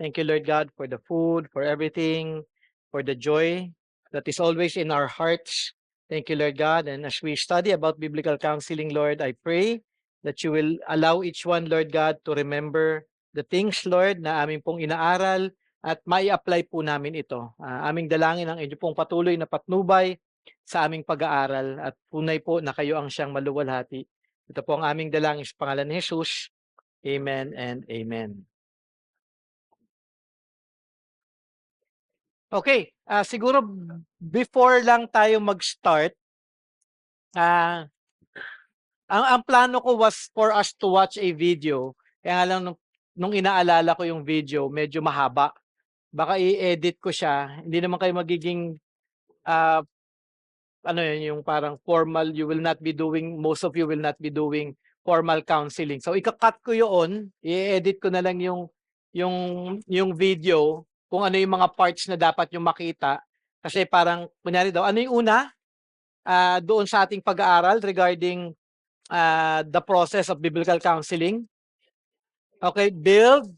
Thank you, Lord God, for the food, for everything, for the joy that is always in our hearts. Thank you, Lord God. And as we study about biblical counseling, Lord, I pray that you will allow each one, Lord God, to remember the things, Lord, na aming pong inaaral at mai-apply po namin ito. Aming dalangin ang inyo pong patuloy na patnubay sa aming pag-aaral at tunay po na kayo ang siyang maluwalhati. Ito po ang aming dalangin sa pangalan ni Jesus. Amen and amen. Okay, siguro before lang tayo mag-start, ah, ang plano ko was for us to watch a video. Kaya nga lang nung inaalala ko yung video, medyo mahaba. Baka i-edit ko siya. Hindi naman kayo magiging ah, ano yun, yung parang formal, most of you will not be doing formal counseling. So ika-cut ko yun, i-edit ko na lang yung yung video kung ano yung mga parts na dapat yung makita. Kasi parang kunyari daw, ano yung una? Doon sa ating pag-aaral regarding the process of biblical counseling. Okay, build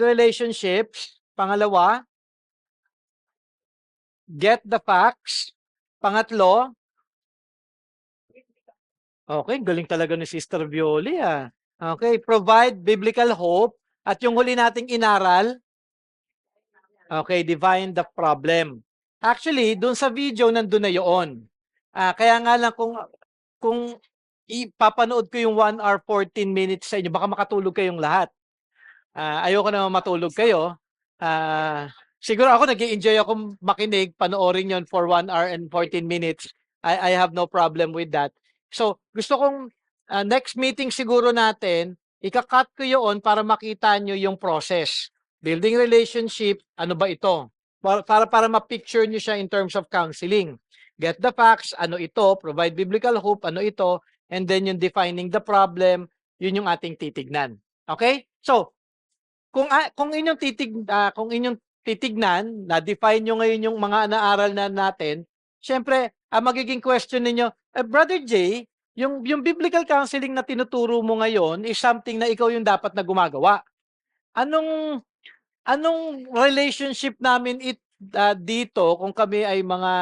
relationships. Pangalawa, get the facts. Pangatlo, okay, galing talaga ni Sister Violi Okay, provide biblical hope. At yung huli nating inaral, okay, divine the problem. Actually, dun sa video, nandun na yun. Kaya nga lang kung ipapanood ko yung 1 hour 14 minutes sa inyo, baka makatulog kayong lahat. Ayoko naman matulog kayo. Siguro ako nag-i-enjoy akong makinig, panoorin yon for 1 hour and 14 minutes. I have no problem with that. So, gusto kong next meeting siguro natin, ika-cut ko yun para makita nyo yung process. Building relationship, ano ba ito? Para ma-picture nyo siya in terms of counseling. Get the facts, ano ito? Provide biblical hope, ano ito? And then yung defining the problem, yun yung ating titignan. Okay? So, kung inyong titignan, na-define nyo ngayon yung mga naaral na natin, syempre, ang magiging question ninyo, Brother J, yung biblical counseling na tinuturo mo ngayon is something na ikaw yung dapat na gumagawa. Anong relationship namin dito kung kami ay mga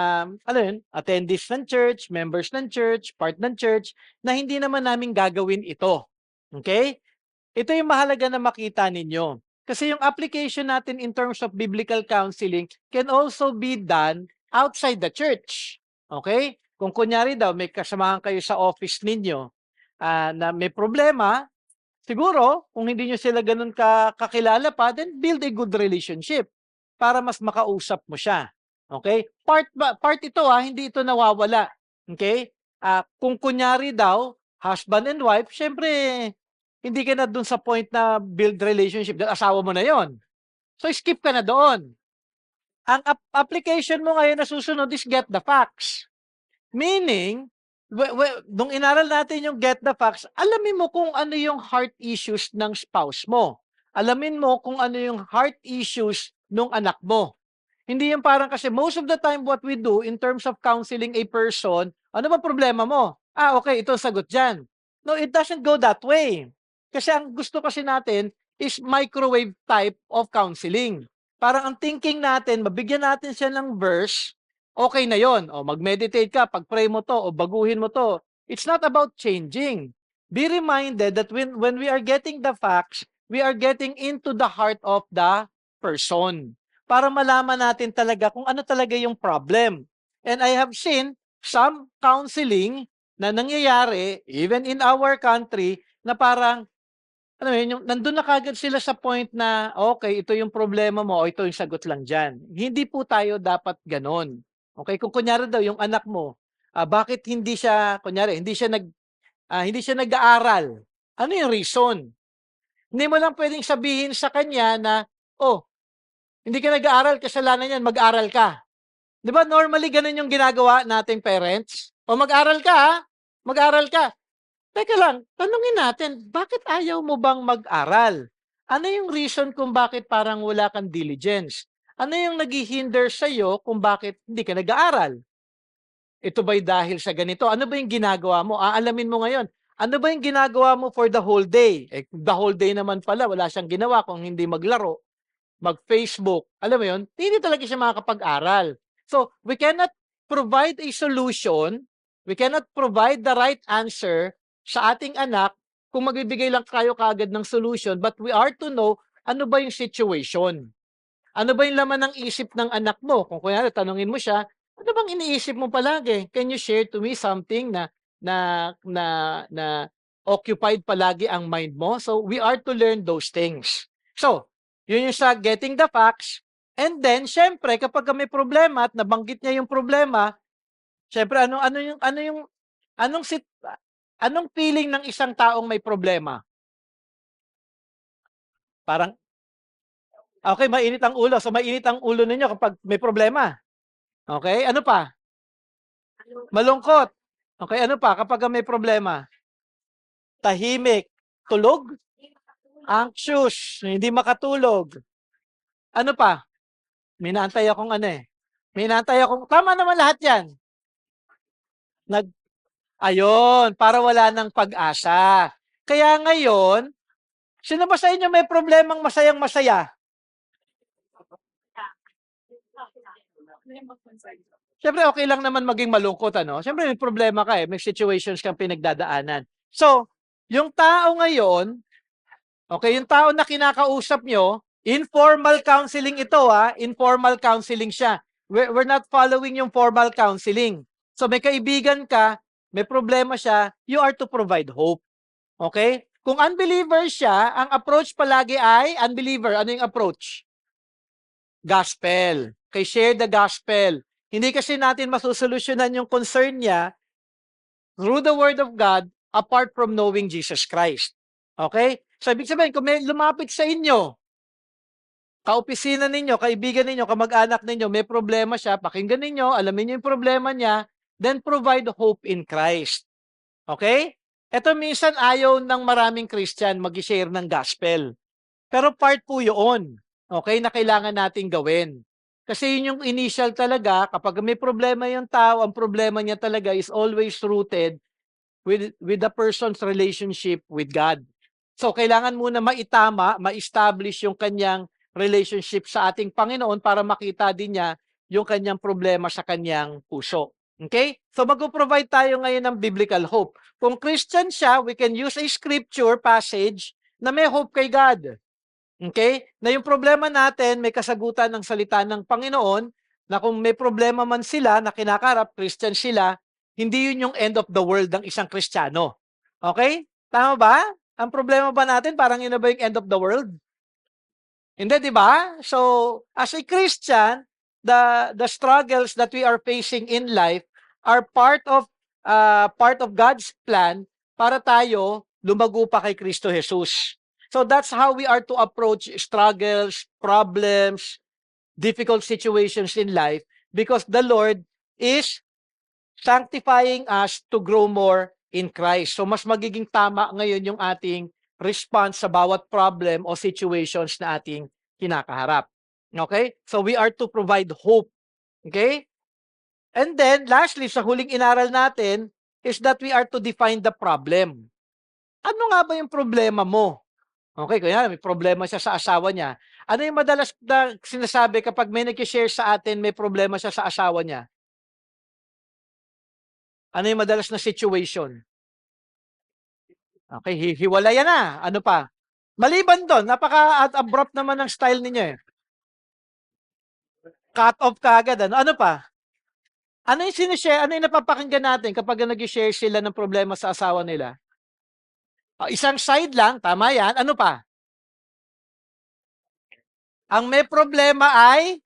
attendees ng church, members ng church, part ng church, na hindi naman namin gagawin ito. Okay? Ito yung mahalaga na makita ninyo. Kasi yung application natin in terms of biblical counseling can also be done outside the church. Okay? Kung kunyari daw, may kasamahan kayo sa office ninyo na may problema, siguro, kung hindi nyo sila ganun kakilala pa, then build a good relationship para mas makausap mo siya. Okay? Part ito hindi ito nawawala. Okay? Kung kunyari daw, husband and wife, syempre, hindi ka na dun sa point na build relationship dahil asawa mo na yon. So, skip ka na doon. Ang application mo ngayon na susunod is get the facts. Meaning, nung inaral natin yung get the facts, alamin mo kung ano yung heart issues ng spouse mo. Alamin mo kung ano yung heart issues ng anak mo. Hindi yung parang kasi most of the time what we do in terms of counseling a person, ano ba problema mo? Okay, ito sagot dyan. No, it doesn't go that way. Kasi ang gusto kasi natin is microwave type of counseling. Parang ang thinking natin, mabigyan natin siya ng verse, okay na yon. O mag-meditate ka, pag-pray mo to, o baguhin mo to. It's not about changing. Be reminded that when we are getting the facts, we are getting into the heart of the person para malaman natin talaga kung ano talaga yung problem. And I have seen some counseling na nangyayari, even in our country, na parang, yung nandun na kagad sila sa point na, okay, ito yung problema mo, o ito yung sagot lang dyan. Hindi po tayo dapat ganon. Okay, kung kunyari daw, yung anak mo, bakit hindi siya, kunyari, hindi siya nag-aaral? Ano yung reason? Hindi mo lang pwedeng sabihin sa kanya na, hindi ka nag-aaral, kasalanan yan, mag-aral ka. Di ba normally ganun yung ginagawa nating parents? Mag-aral ka mag-aral ka. Teka lang, tanungin natin, bakit ayaw mo bang mag-aral? Ano yung reason kung bakit parang wala kang diligence? Ano yung naghihinder sa'yo kung bakit hindi ka nag-aaral? Ito ba'y dahil sa ganito? Ano ba yung ginagawa mo? Aalamin mo ngayon. Ano ba yung ginagawa mo for the whole day? Eh, the whole day naman pala, wala siyang ginawa kung hindi maglaro, mag-Facebook. Alam mo yun? Hindi talaga siya makakapag-aral. So, we cannot provide a solution, we cannot provide the right answer sa ating anak kung magbibigay lang tayo kaagad ng solution, but we are to know ano ba yung situation. Ano ba yung laman ng isip ng anak mo? Kung kunyari, tanungin mo siya, ano bang iniisip mo palagi? Can you share to me something na na na occupied palagi ang mind mo? So we are to learn those things. So, yun yung sa getting the facts. And then, syempre, kapag may problema at nabanggit niya yung problema, syempre, anong feeling ng isang taong may problema? Parang, okay, mainit ang ulo. So, mainit ang ulo ninyo kapag may problema. Okay, ano pa? Malungkot. Okay, ano pa kapag may problema? Tahimik. Tulog? Anxious. Hindi makatulog. Ano pa? May naantay akong ano eh. May naantay akong, tama naman lahat yan. Ayun, para wala ng pag-asa. Kaya ngayon, sino ba sa inyo may problemang masayang-masaya? Siyempre, okay lang naman maging malungkot, ano? Siyempre, may problema ka eh. May situations kang pinagdadaanan. So, yung tao ngayon, okay, yung tao na kinakausap nyo, informal counseling ito, ha? Informal counseling siya. We're not following yung formal counseling. So, may kaibigan ka, may problema siya, you are to provide hope. Okay? Kung unbeliever siya, ang approach palagi ay unbeliever. Ano yung approach? Gospel. Okay, share the gospel. Hindi kasi natin masusolusyonan yung concern niya through the Word of God apart from knowing Jesus Christ. Okay? So, ibig sabihin, kung may lumapit sa inyo, kaopisina ninyo, kaibigan ninyo, kamag-anak ninyo, may problema siya, pakinggan ninyo, alamin niyo yung problema niya, then provide hope in Christ. Okay? Ito minsan ayaw ng maraming Christian mag-share ng gospel. Pero part po yun, okay, na kailangan nating gawin. Kasi yun yung initial talaga, kapag may problema yung tao, ang problema niya talaga is always rooted with the person's relationship with God. So, kailangan muna maitama, ma-establish yung kanyang relationship sa ating Panginoon para makita din niya yung kanyang problema sa kanyang puso. Okay? So, mag-provide tayo ngayon ng biblical hope. Kung Christian siya, we can use a scripture passage na may hope kay God. Okay? Na yung problema natin, may kasagutan ng salita ng Panginoon, na kung may problema man sila na kinakarap, Christian sila, hindi yun yung end of the world ng isang Kristiyano. Okay? Tama ba? Ang problema ba natin, parang yun na ba yung end of the world? Hindi, di ba? So, as a Christian, the struggles that we are facing in life are part of God's plan para tayo lumago pa kay Kristo Jesus. So that's how we are to approach struggles, problems, difficult situations in life because the Lord is sanctifying us to grow more in Christ. So mas magiging tama ngayon yung ating response sa bawat problem o situations na ating kinakaharap. Okay? So we are to provide hope. Okay? And then, lastly, sa huling inaral natin, is that we are to define the problem. Ano nga ba yung problema mo? Okay, kaya may problema siya sa asawa niya. Ano yung madalas na sinasabi kapag may nag-share sa atin may problema siya sa asawa niya? Ano yung madalas na situation? Okay, hiwalayan na. Ano pa? Maliban doon, napaka-abrupt naman ng style ninyo eh. Cut off ka agad. Ano pa? Ano yung sinishare? Ano yung napapakinggan natin kapag nag-share sila ng problema sa asawa nila? Isang side lang, tama yan. Ano pa? Ang may problema ay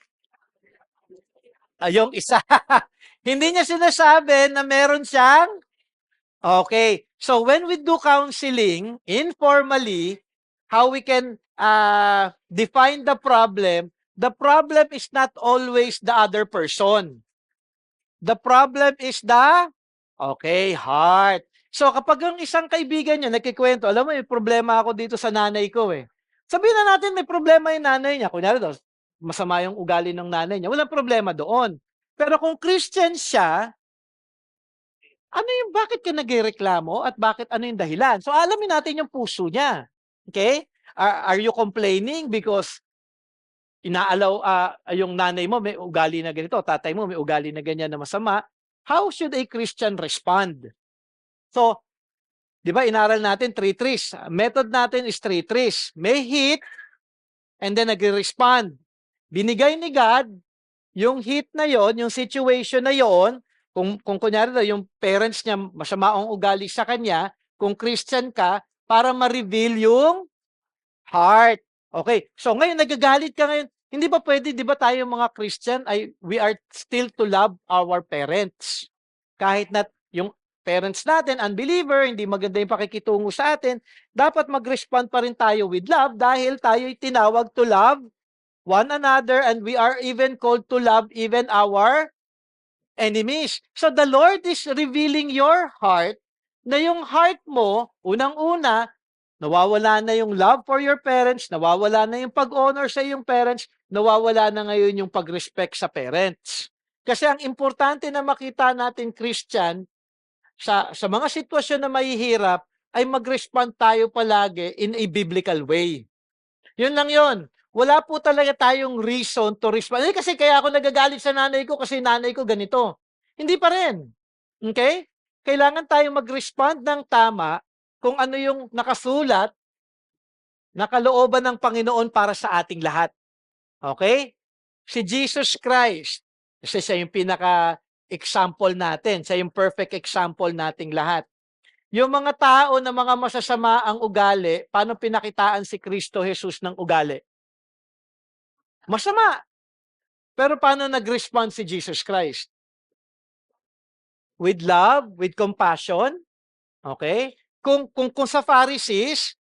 yung isa. Hindi niya sinasabi na meron siyang okay. So when we do counseling informally, how we can define the problem is not always the other person. The problem is the heart. So kapag yung isang kaibigan niya nagkikwento, alam mo, may problema ako dito sa nanay ko eh. Sabihin na natin may problema yung nanay niya. Kunyari daw, masama yung ugali ng nanay niya. Walang problema doon. Pero kung Christian siya, Ano yung bakit ka nagrereklamo at bakit ano yung dahilan? So alamin natin yung puso niya. Okay? Are you complaining because yung nanay mo may ugali na ganito, tatay mo may ugali na ganyan na masama? How should a Christian respond? So, 'di ba inaral natin three trees. Method natin is three trees. May hit and then nagre-respond. Binigay ni God yung hit na yon, yung situation na yon, kung kunyari na yung parents niya masama ang ugali sa kanya, kung Christian ka, para ma-reveal yung heart. Okay. So ngayon nagagalit ka ngayon. Hindi ba pwede, 'di ba tayo mga Christian ay we are still to love our parents. Kahit na yung parents natin unbeliever, hindi maganda yung pakikitungo sa atin, dapat mag-respond pa rin tayo with love dahil tayo'y tinawag to love one another and we are even called to love even our enemies. So the Lord is revealing your heart na yung heart mo, unang-una, nawawala na yung love for your parents, nawawala na yung pag-honor sa iyong parents, nawawala na ngayon yung pag-respect sa parents. Kasi ang importante na makita natin, Christian, sa mga sitwasyon na mahihirap, ay mag-respond tayo palagi in a biblical way. Yun lang yun. Wala po talaga tayong reason to respond. Eh, kasi kaya ako nagagalit sa nanay ko kasi nanay ko ganito. Hindi pa rin. Okay? Kailangan tayong mag-respond ng tama kung ano yung nakasulat na kalooban ng Panginoon para sa ating lahat. Okay? Si Jesus Christ, kasi siya yung pinaka-example natin. Siya yung perfect example nating lahat. Yung mga tao na mga masasama ang ugali, paano pinakitaan si Kristo Jesus ng ugali? Masama. Pero paano nag-respond si Jesus Christ? With love, with compassion. Okay? Kung sa Pharisees,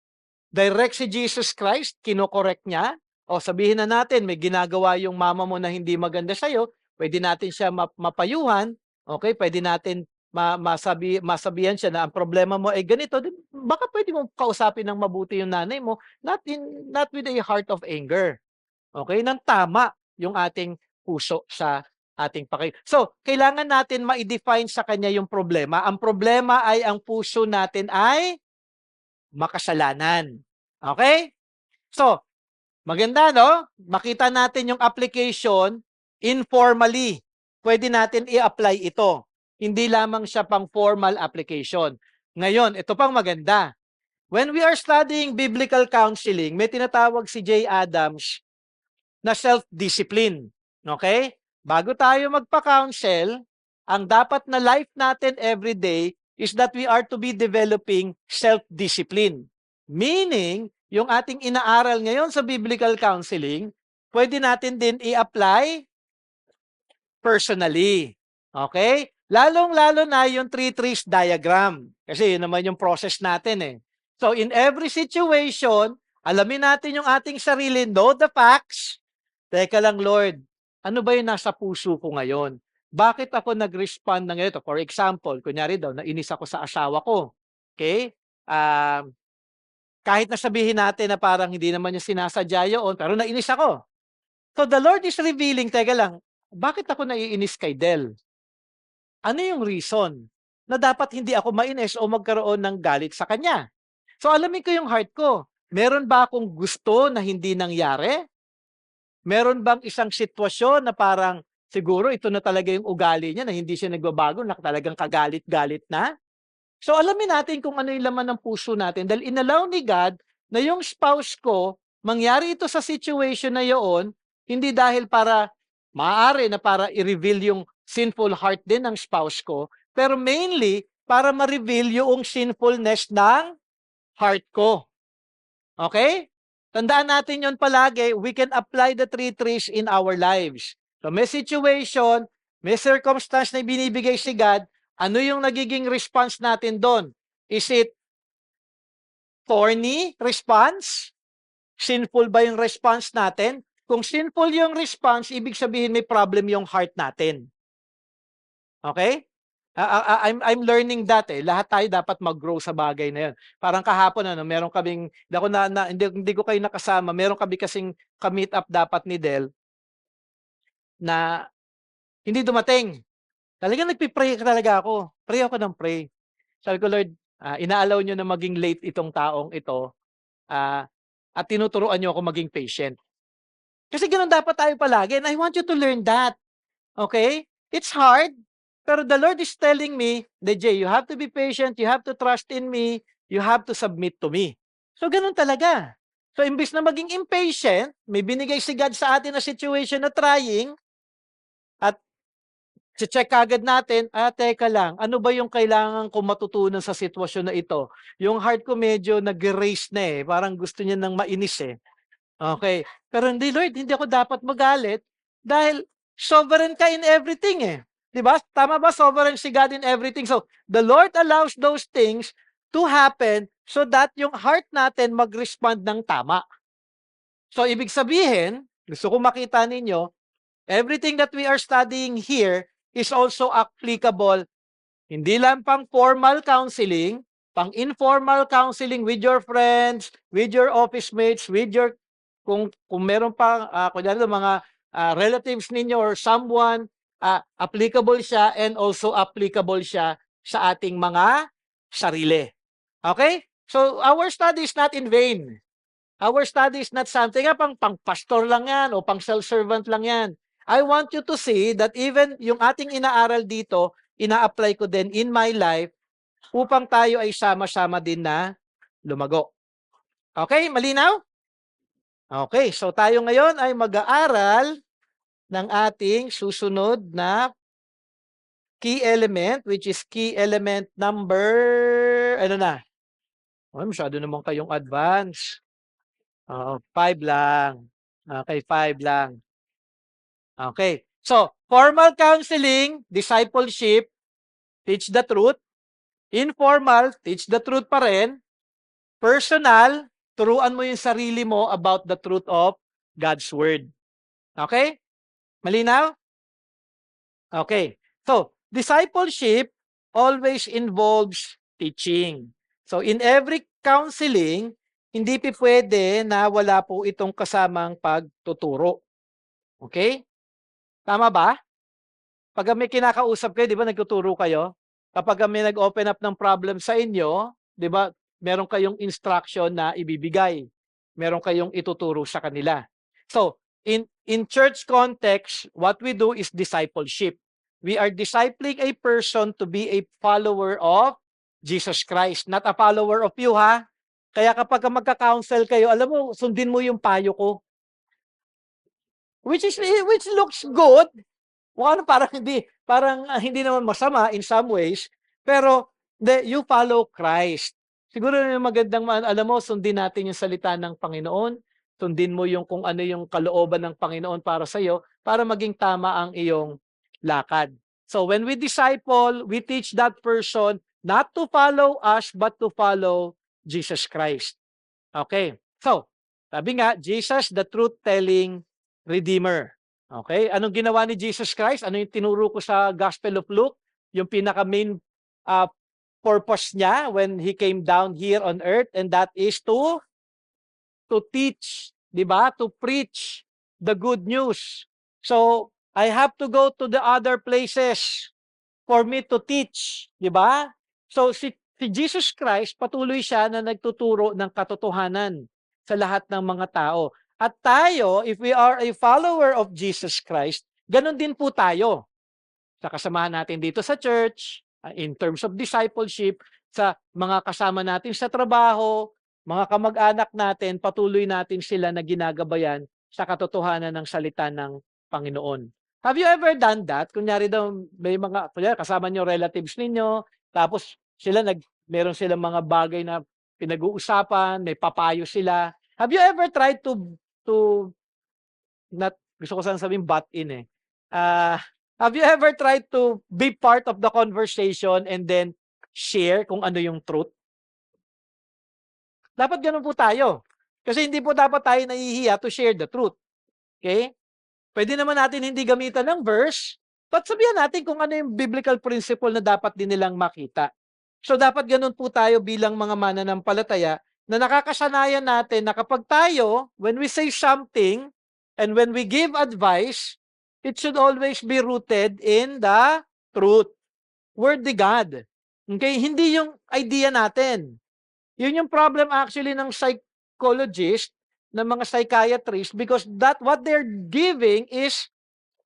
direct si Jesus Christ, kinokorek niya, o sabihin na natin, may ginagawa yung mama mo na hindi maganda sa'yo, pwede natin siya mapayuhan, okay? Pwede natin masabihan siya na ang problema mo ay ganito, baka pwede mo kausapin ng mabuti yung nanay mo, not with a heart of anger. Okay? Nang tama yung ating puso sa ating So, kailangan natin ma-define sa kanya yung problema. Ang problema ay ang puso natin ay makasalanan. Okay? So, maganda, no? Makita natin yung application informally. Pwede natin i-apply ito. Hindi lamang siya pang formal application. Ngayon, ito pang maganda. When we are studying biblical counseling, may tinatawag si J. Adams na self-discipline. Okay? Bago tayo magpa-counsel, ang dapat na life natin every day is that we are to be developing self-discipline. Meaning, yung ating inaaral ngayon sa biblical counseling, pwede natin din i-apply personally. Okay? Lalong-lalo na yung three trees diagram. Kasi yun naman yung process natin eh. So, in every situation, alamin natin yung ating sarili, know the facts. Teka lang, Lord, ano ba yung nasa puso ko ngayon? Bakit ako nag-respond ng ganito? For example, kunyari daw, nainis ako sa asawa ko. Okay? Kahit na sabihin natin na parang hindi naman niya sinasadya yun, pero nainis ako. So the Lord is revealing, teka lang, bakit ako naiinis kay Del? Ano yung reason na dapat hindi ako mainis o magkaroon ng galit sa kanya? So alamin ko yung heart ko. Meron ba akong gusto na hindi nangyari? Meron bang isang sitwasyon na parang siguro ito na talaga yung ugali niya na hindi siya nagbabago, na talagang kagalit-galit na? So alamin natin kung ano yung laman ng puso natin dahil inallow ni God na yung spouse ko, mangyari ito sa situation na yun, hindi dahil para maaari na para i-reveal yung sinful heart din ng spouse ko, pero mainly para ma-reveal yung sinfulness ng heart ko. Okay? Tandaan natin yon palagi, we can apply the three trees in our lives. So may situation, may circumstance na binibigay si God, ano yung nagiging response natin doon? Is it thorny response? Sinful ba yung response natin? Kung sinful yung response, ibig sabihin may problem yung heart natin. Okay? I'm learning that eh. Lahat tayo dapat mag-grow sa bagay na 'yon. Parang kahapon meron kaming hindi ko kayo nakasama. Meron kami kasing ka-meet up dapat ni Del na hindi dumating. Talagang nagpi-pray talaga ako. Pray ako ng pray. Sabi ko, "Lord, inaalaw niyo na maging late itong taong ito, ah, at tinuturuan niyo ako maging patient." Kasi gano'n dapat tayo palagi and I want you to learn that, okay? It's hard, pero the Lord is telling me, "DJ, you have to be patient, you have to trust in me, you have to submit to me." So gano'n talaga. So imbes na maging impatient, may binigay si God sa atin na situation na trying at check kaagad natin, teka lang, ano ba yung kailangan kong matutunan sa sitwasyon na ito? Yung heart ko medyo nag-race na eh, parang gusto niya ng mainis eh. Okay. Pero hindi, Lord, hindi ako dapat magalit dahil sovereign ka in everything eh. 'Di ba? Tama ba? Sovereign si God in everything. So, the Lord allows those things to happen so that yung heart natin mag-respond ng tama. So, ibig sabihin, gusto ko makita ninyo, everything that we are studying here is also applicable hindi lang pang formal counseling, pang informal counseling with your friends, with your office mates, with your kung meron pa kunyari mga relatives ninyo or someone, applicable siya and also applicable siya sa ating mga sarili. Okay? So our study is not in vain. Our study is not something pang pastor lang yan o pang self-servant lang yan. I want you to see that even yung ating inaaral dito, ina-apply ko din in my life upang tayo ay sama-sama din na lumago. Okay, malinaw? Okay, so tayo ngayon ay mag-aaral ng ating susunod na key element, which is key element number, ano na? Oh, masyado naman kayong advance. 5 lang. Okay, 5 lang. Okay. So, formal counseling, discipleship, teach the truth. Informal, teach the truth pa rin. Personal, turuan mo yung sarili mo about the truth of God's Word. Okay? Malinaw? Okay. So, discipleship always involves teaching. So, in every counseling, hindi pwede na wala po itong kasamang pagtuturo. Okay? Tama ba? Pag may kinakausap kayo, 'di ba nagtuturo kayo? Kapag may nag-open up ng problem sa inyo, 'di ba, meron kayong instruction na ibibigay. Meron kayong ituturo sa kanila. So, in church context, what we do is discipleship. We are discipling a person to be a follower of Jesus Christ, not a follower of you, ha? Kaya kapag magka-counsel kayo, alam mo, sundin mo yung payo ko. Which looks good, ano, parang hindi naman masama in some ways, pero you follow Christ. Siguro yung magandang alam mo, sundin natin yung salita ng Panginoon, sundin mo yung kung ano yung kalooban ng Panginoon para sa iyo para maging tama ang iyong lakad. So when we disciple, we teach that person not to follow us but to follow Jesus Christ. Okay. So, sabi nga, Jesus, the truth-telling Redeemer. Okay? Anong ginawa ni Jesus Christ? Ano yung tinuro ko sa Gospel of Luke? Yung pinaka-main purpose niya when He came down here on earth, and that is to teach, di ba? To preach the good news. So, I have to go to the other places for me to teach, di ba? So, si Jesus Christ, patuloy siya na nagtuturo ng katotohanan sa lahat ng mga tao. At tayo, if we are a follower of Jesus Christ, ganun din po tayo. Sa kasamahan natin dito sa church, in terms of discipleship, sa mga kasama natin sa trabaho, mga kamag-anak natin, patuloy natin sila na ginagabayan sa katotohanan ng salita ng Panginoon. Have you ever done that? Kunyari daw, may kunyari kasama nyo relatives ninyo, tapos meron silang mga bagay na pinag-uusapan, may papayo sila. Have you ever tried not, gusto ko sana sabihin butt in eh. Have you ever tried to be part of the conversation and then share kung ano yung truth? Dapat ganun po tayo. Kasi hindi po dapat tayo nahihiya to share the truth. Okay? Pwede naman natin hindi gamitan ng verse, but sabihan natin kung ano yung biblical principle na dapat din nilang makita. So dapat ganun po tayo bilang mga mananampalataya na nakakasanayan natin na kapag tayo, when we say something and when we give advice, it should always be rooted in the truth. Word ni God. Okay? Hindi yung idea natin. Yun yung problem actually ng psychologist, ng mga psychiatrists, because that what they're giving is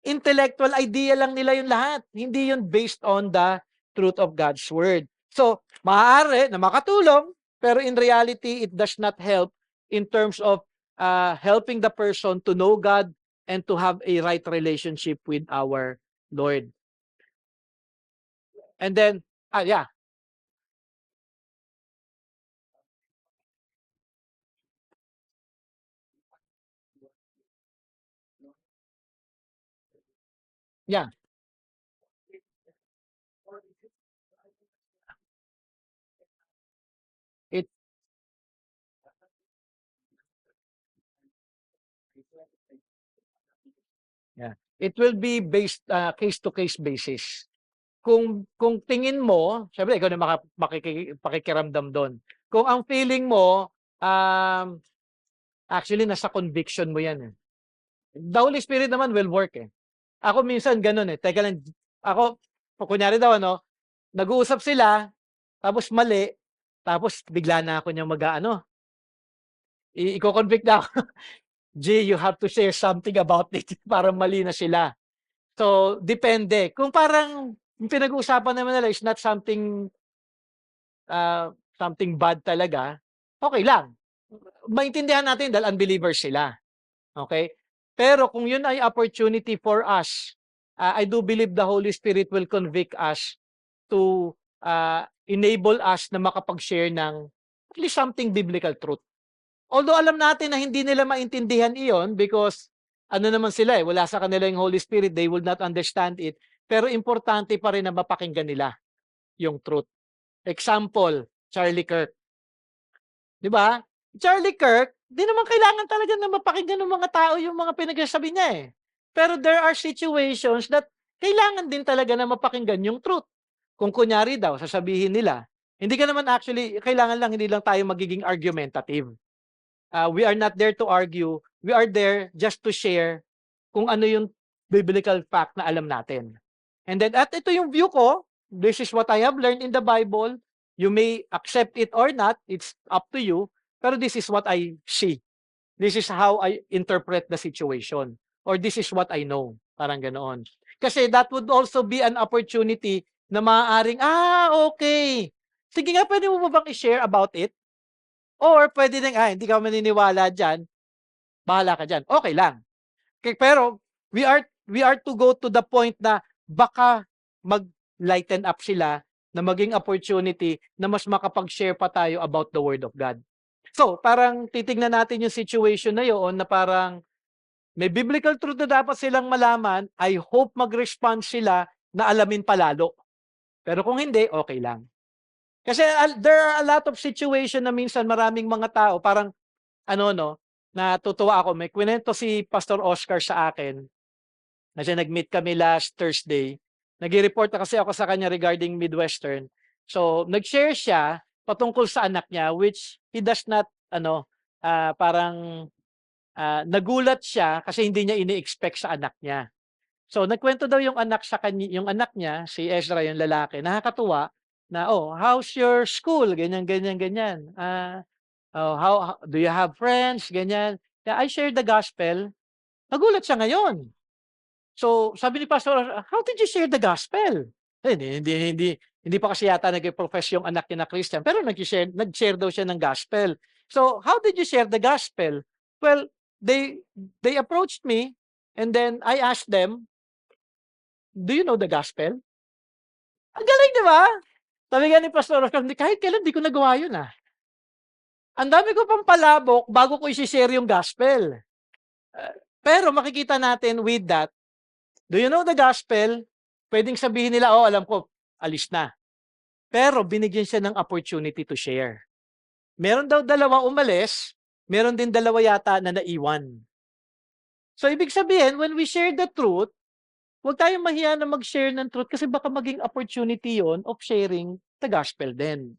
intellectual idea lang nila yung lahat. Hindi yun based on the truth of God's word. So, maaari na makatulong, pero in reality, it does not help in terms of helping the person to know God and to have a right relationship with our Lord. And then, yeah. Yeah. It yeah. It will be based case to case basis. Kung tingin mo, syempre ikaw na pakikiramdam doon. Kung ang feeling mo, actually nasa conviction mo yan, eh. The Holy Spirit naman will work, eh. Ako minsan gano'n, eh, teka lang, ako kunyari daw ano, nag-uusap sila, tapos mali, tapos bigla na ako niyang mag-aano, iko-convict na ako. G, you have to share something about it para mali na sila. So, depende. Kung parang yung pinag-uusapan naman nila is not something something bad talaga, okay lang. Maintindihan natin dahil unbelievers sila. Okay? Pero kung yun ay opportunity for us, I do believe the Holy Spirit will convict us to enable us na makapag-share ng at least something biblical truth. Although alam natin na hindi nila maintindihan iyon because ano naman sila, eh, wala sa kanila yung Holy Spirit, they will not understand it. Pero importante pa rin na mapakinggan nila yung truth. Example, Charlie Kirk. 'Di ba? Charlie Kirk, 'di naman kailangan talaga na mapakinggan ng mga tao yung mga pinagsasabi niya, eh. Pero there are situations that kailangan din talaga na mapakinggan yung truth. Kung kunyari daw sasabihin nila, hindi ka naman actually kailangan lang hindi lang tayo magiging argumentative. We are not there to argue. We are there just to share kung ano yung biblical fact na alam natin. And then, at ito yung view ko, this is what I have learned in the Bible. You may accept it or not, it's up to you. Pero this is what I see. This is how I interpret the situation. Or this is what I know. Parang ganoon. Kasi that would also be an opportunity na maaaring, okay. Sige nga, pwede mo ba bang i-share about it? Or pwede din, hindi ka maniniwala dyan, bahala ka dyan. Okay lang. Pero we are to go to the point na baka mag-lighten up sila na maging opportunity na mas makapag-share pa tayo about the Word of God. So, parang titignan natin yung situation na yun na parang may biblical truth na dapat silang malaman. I hope mag-respond sila na alamin palalo. Pero kung hindi, okay lang. Kasi there are a lot of situation na minsan maraming mga tao parang ano 'no, natutuwa ako may kinuwento si Pastor Oscar sa akin, kasi nag-meet kami last Thursday. Nagre-report na kasi ako sa kanya regarding Midwestern. So, nag-share siya patungkol sa anak niya which he does not ano, parang, nagulat siya kasi hindi niya ini-expect sa anak niya. So, nagkuwento daw yung anak niya, si Ezra yung lalaki, nakakatuwa na, "Oh, how's your school?" Ganyan, ganyan, ganyan. "Oh, how do you have friends?" Ganyan. "Yeah, I share the gospel." Nagulat siya ngayon. So, sabi ni pastor, "How did you share the gospel?" Hindi pa kasi yata nag-profess yung anak niya na Christian, pero nag-share daw siya ng gospel. So, "How did you share the gospel?" Well, they approached me and then I asked them, "Do you know the gospel?" Ang galing, 'di ba? Sabi nga ni pastor, kahit kailan 'di ko nagawa yun, ah. Ang dami ko pang palabok bago ko ise-share yung gospel. Pero makikita natin with that, do you know the gospel? Puwedeng sabihin nila, "Oh, alam ko, alis na." Pero binigyan siya ng opportunity to share. Meron daw dalawa umalis, meron din dalawa yata na naiwan. So, ibig sabihin, when we share the truth, huwag tayong mahiya na mag-share ng truth kasi baka maging opportunity yon of sharing the gospel din.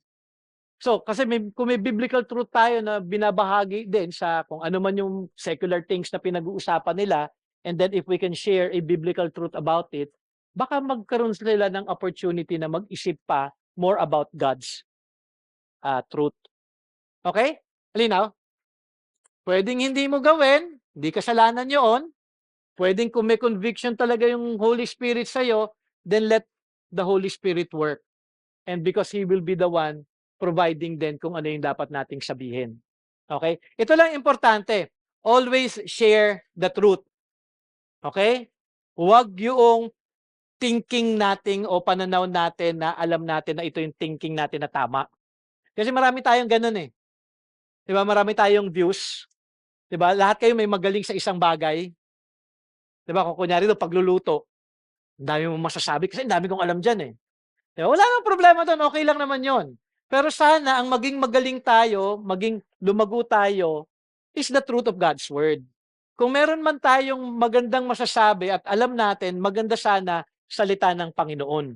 So, kasi kung may biblical truth tayo na binabahagi din sa kung ano man yung secular things na pinag-uusapan nila, and then if we can share a biblical truth about it, baka magkaroon sila ng opportunity na mag-isip pa more about God's truth. Okay? Malinaw? Puwedeng hindi mo gawin, hindi kasalanan 'yon. Puwedeng kung may conviction talaga yung Holy Spirit sa'yo, then let the Holy Spirit work. And because He will be the one providing din kung ano yung dapat nating sabihin. Okay? Ito lang importante, always share the truth. Okay? Huwag yung thinking natin o pananaw natin na alam natin na ito yung thinking natin na tama. Kasi marami tayong gano'n, eh. 'Di ba, marami tayong views, 'di ba? Lahat kayo may magaling sa isang bagay. 'Di ba, kung kunyari daw pagluluto, ang dami mong masasabi kasi ang dami kong alam diyan, eh. 'Di ba, wala namang problema do'n, okey lang naman 'yon. Pero sana ang maging magaling tayo, maging lumago tayo, is the truth of God's word. Kung meron man tayong magandang masasabi at alam natin, maganda sana salita ng Panginoon.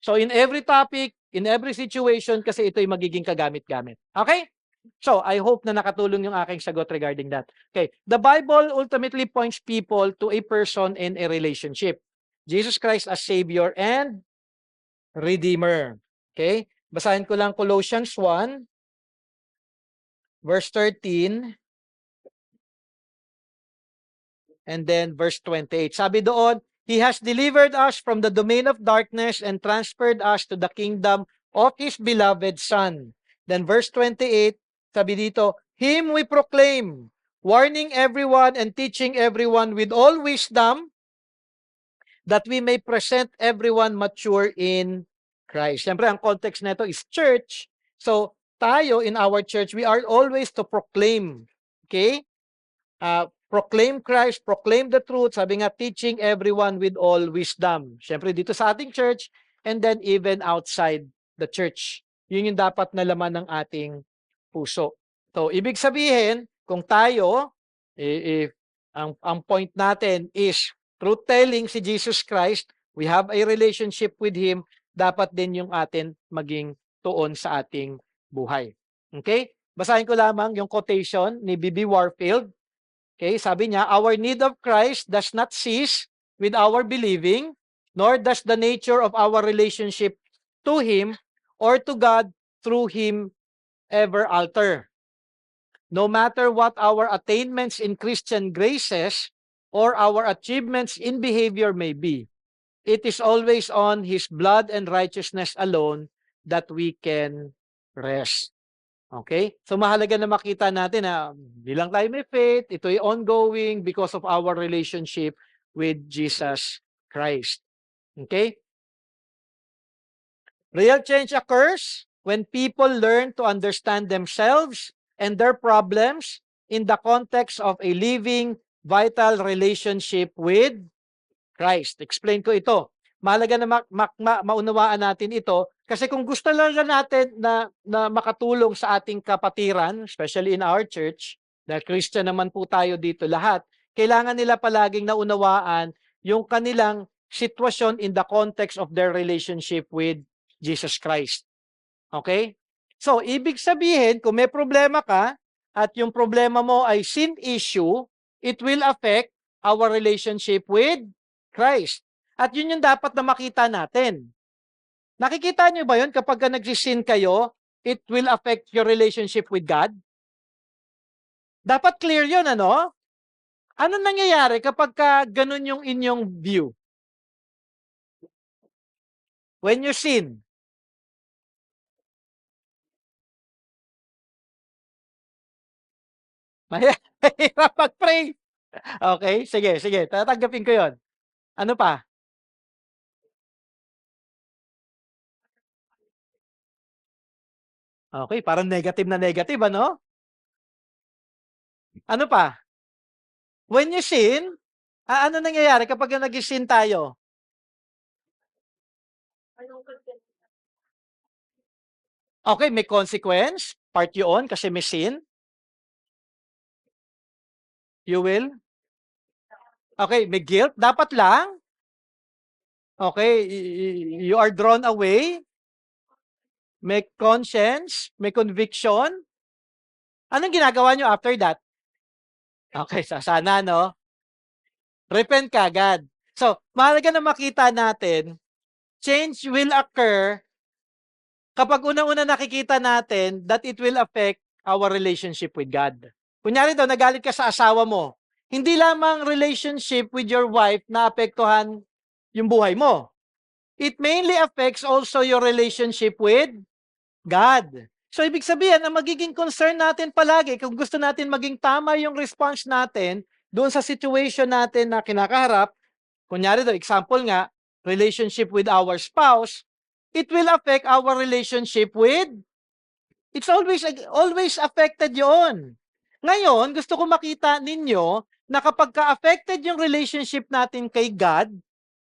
So in every topic, in every situation, kasi ito'y magiging kagamit-gamit. Okay? So I hope na nakatulong yung aking sagot regarding that. Okay. The Bible ultimately points people to a person in a relationship. Jesus Christ as Savior and Redeemer. Okay? Basahin ko lang Colossians 1, verse 13, and then verse 28. Sabi doon, He has delivered us from the domain of darkness and transferred us to the kingdom of His beloved Son. Then verse 28, sabi dito, Him we proclaim, warning everyone and teaching everyone with all wisdom, that we may present everyone mature in Christ. Siyempre, ang context nito is church. So, tayo in our church, we are always to proclaim. Okay? Proclaim Christ, proclaim the truth, sabi nga, teaching everyone with all wisdom. Siyempre, dito sa ating church, and then even outside the church. Yun yung dapat na laman ng ating puso. So, ibig sabihin, kung tayo, if ang point natin is truth-telling si Jesus Christ, we have a relationship with Him, dapat din yung atin maging tuon sa ating buhay. Okay? Basahin ko lamang yung quotation ni B.B. Warfield. Okay, sabi niya, our need of Christ does not cease with our believing, nor does the nature of our relationship to Him or to God through Him ever alter. No matter what our attainments in Christian graces or our achievements in behavior may be, it is always on His blood and righteousness alone that we can rest. Okay? So mahalaga na makita natin na bilang tayo may faith, ito ay ongoing because of our relationship with Jesus Christ. Okay? Real change occurs when people learn to understand themselves and their problems in the context of a living, vital relationship with Christ. Explain ko ito. Mahalaga na maunawaan natin ito kasi kung gusto lang natin na makatulong sa ating kapatiran, especially in our church, dahil Christian naman po tayo dito lahat, kailangan nila palaging naunawaan yung kanilang sitwasyon in the context of their relationship with Jesus Christ. Okay? So, ibig sabihin, kung may problema ka at yung problema mo ay sin issue, it will affect our relationship with Christ. At yun yung dapat na makita natin. Nakikita nyo ba yun kapag nagsisin kayo, it will affect your relationship with God? Dapat clear yun, ano? Ano nangyayari kapag ganun yung inyong view? When you sin, mahirap mag-pray. Okay, sige, tatanggapin ko yun. Ano pa? Okay, parang negative na negative, ano? Ano pa? When you sin, ano nangyayari kapag nag-sin tayo? Okay, may consequence. Part yun kasi may sin. You will? Okay, may guilt. Dapat lang. Okay, you are drawn away. May conscience. May conviction. Anong ginagawa nyo after that? Okay, sana, no? Repent ka agad. So, mahalaga na makita natin, change will occur kapag unang-una nakikita natin that it will affect our relationship with God. Kunyari daw, nagalit ka sa asawa mo, hindi lamang relationship with your wife na apektuhan yung buhay mo. It mainly affects also your relationship with God. So, ibig sabihin, ang magiging concern natin palagi, kung gusto natin maging tama yung response natin doon sa situation natin na kinakaharap, kunyari daw, example nga, relationship with our spouse, it will affect our relationship with, it's always affected yon. Ngayon, gusto ko makita ninyo na kapag ka-affected yung relationship natin kay God,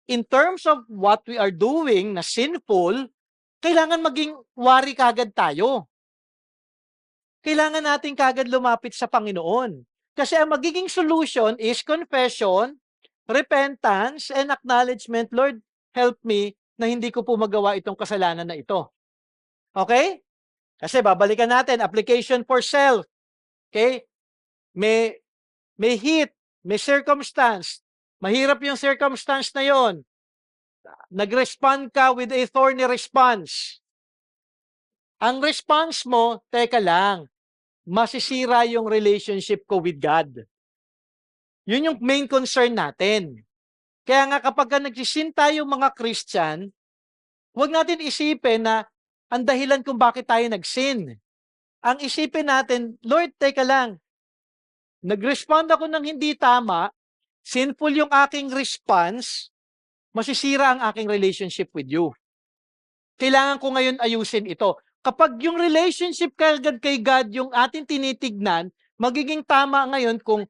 in terms of what we are doing na sinful, kailangan maging wari kagad tayo. Kailangan natin kagad lumapit sa Panginoon. Kasi ang magiging solution is confession, repentance, and acknowledgement. Lord, help me na hindi ko po magawa itong kasalanan na ito. Okay? Kasi babalikan natin, application for self. Okay? May heat, may circumstance. Mahirap yung circumstance na yon. Nag-respond ka with a thorny response. Ang response mo, teka lang, masisira yung relationship ko with God. Yun yung main concern natin. Kaya nga kapag nagsisin tayo mga Christian, huwag natin isipin na ang dahilan kung bakit tayo nagsin. Ang isipin natin, Lord, teka lang, nag-respond ako ng hindi tama, sinful yung aking response, masisira ang aking relationship with you. Kailangan ko ngayon ayusin ito. Kapag yung relationship kagad kay God yung ating tinitignan, magiging tama ngayon kung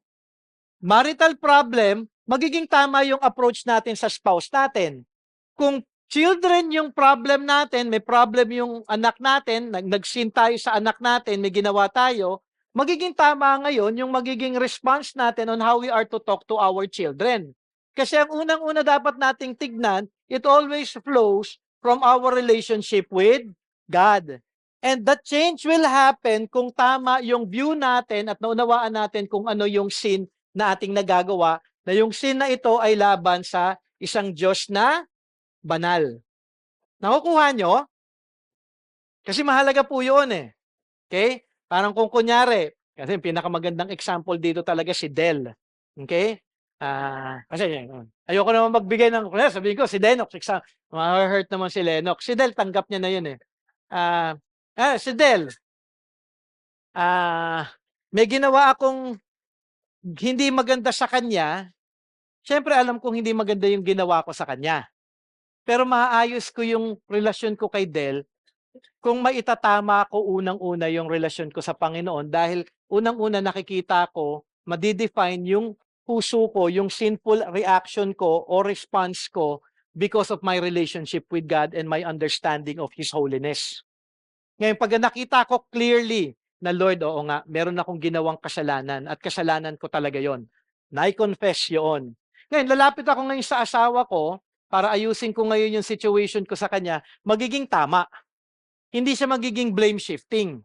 marital problem, magiging tama yung approach natin sa spouse natin. Kung children yung problem natin, may problem yung anak natin, nag-sin tayo sa anak natin, may ginawa tayo, magiging tama ngayon yung magiging response natin on how we are to talk to our children. Kasi ang unang-una dapat nating tignan, it always flows from our relationship with God. And that change will happen kung tama yung view natin at naunawaan natin kung ano yung sin na ating nagagawa, na yung sin na ito ay laban sa isang Diyos na banal. Nakukuha nyo? Kasi mahalaga po yun eh. Okay? Parang kung kunyari, kasi pinakamagandang example dito talaga si Del. Okay? Kasi ayoko naman magbigay ng, sabihin ko, si Lennox, ma-hurt naman si Lennox. Si Del, tanggap niya na yun eh. Si Del, may ginawa akong hindi maganda sa kanya, syempre alam kong hindi maganda yung ginawa ko sa kanya. Pero maayos ko yung relasyon ko kay Del kung maitatama ko unang-una yung relasyon ko sa Panginoon dahil unang-una nakikita ko, madidefine yung puso ko, yung sinful reaction ko o response ko because of my relationship with God and my understanding of His holiness. Ngayon, pag nakita ko clearly na Lord, oo nga, meron akong ginawang kasalanan at kasalanan ko talaga yon. Na-confess yun. Ngayon, lalapit ako ngayon sa asawa ko para ayusin ko ngayon yung situation ko sa kanya, magiging tama. Hindi siya magiging blame shifting.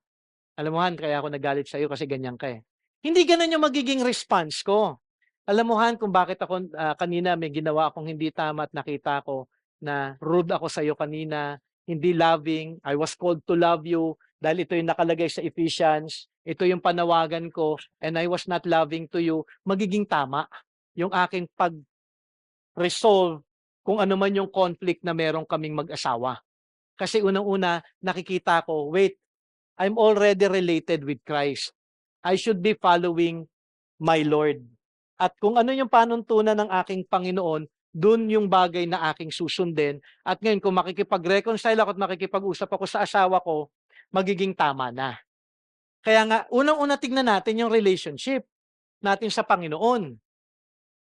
Alam mo Han, kaya ako nagalit sa iyo kasi ganyan ka eh. Hindi ganun yung magiging response ko. Alam mo Han, kung bakit ako kanina may ginawa akong hindi tama at nakita ko na rude ako sa iyo kanina, hindi loving, I was called to love you dahil ito yung nakalagay sa Ephesians, ito yung panawagan ko and I was not loving to you, magiging tama yung aking pag-resolve kung ano man yung conflict na meron kaming mag-asawa. Kasi unang-una, nakikita ko, wait, I'm already related with Christ. I should be following my Lord. At kung ano yung panuntunan ng aking Panginoon, dun yung bagay na aking susundin. At ngayon, kung makikipag-reconcile ako at makikipag-usap ako sa asawa ko, magiging tama na. Kaya nga, unang-una tignan natin yung relationship natin sa Panginoon.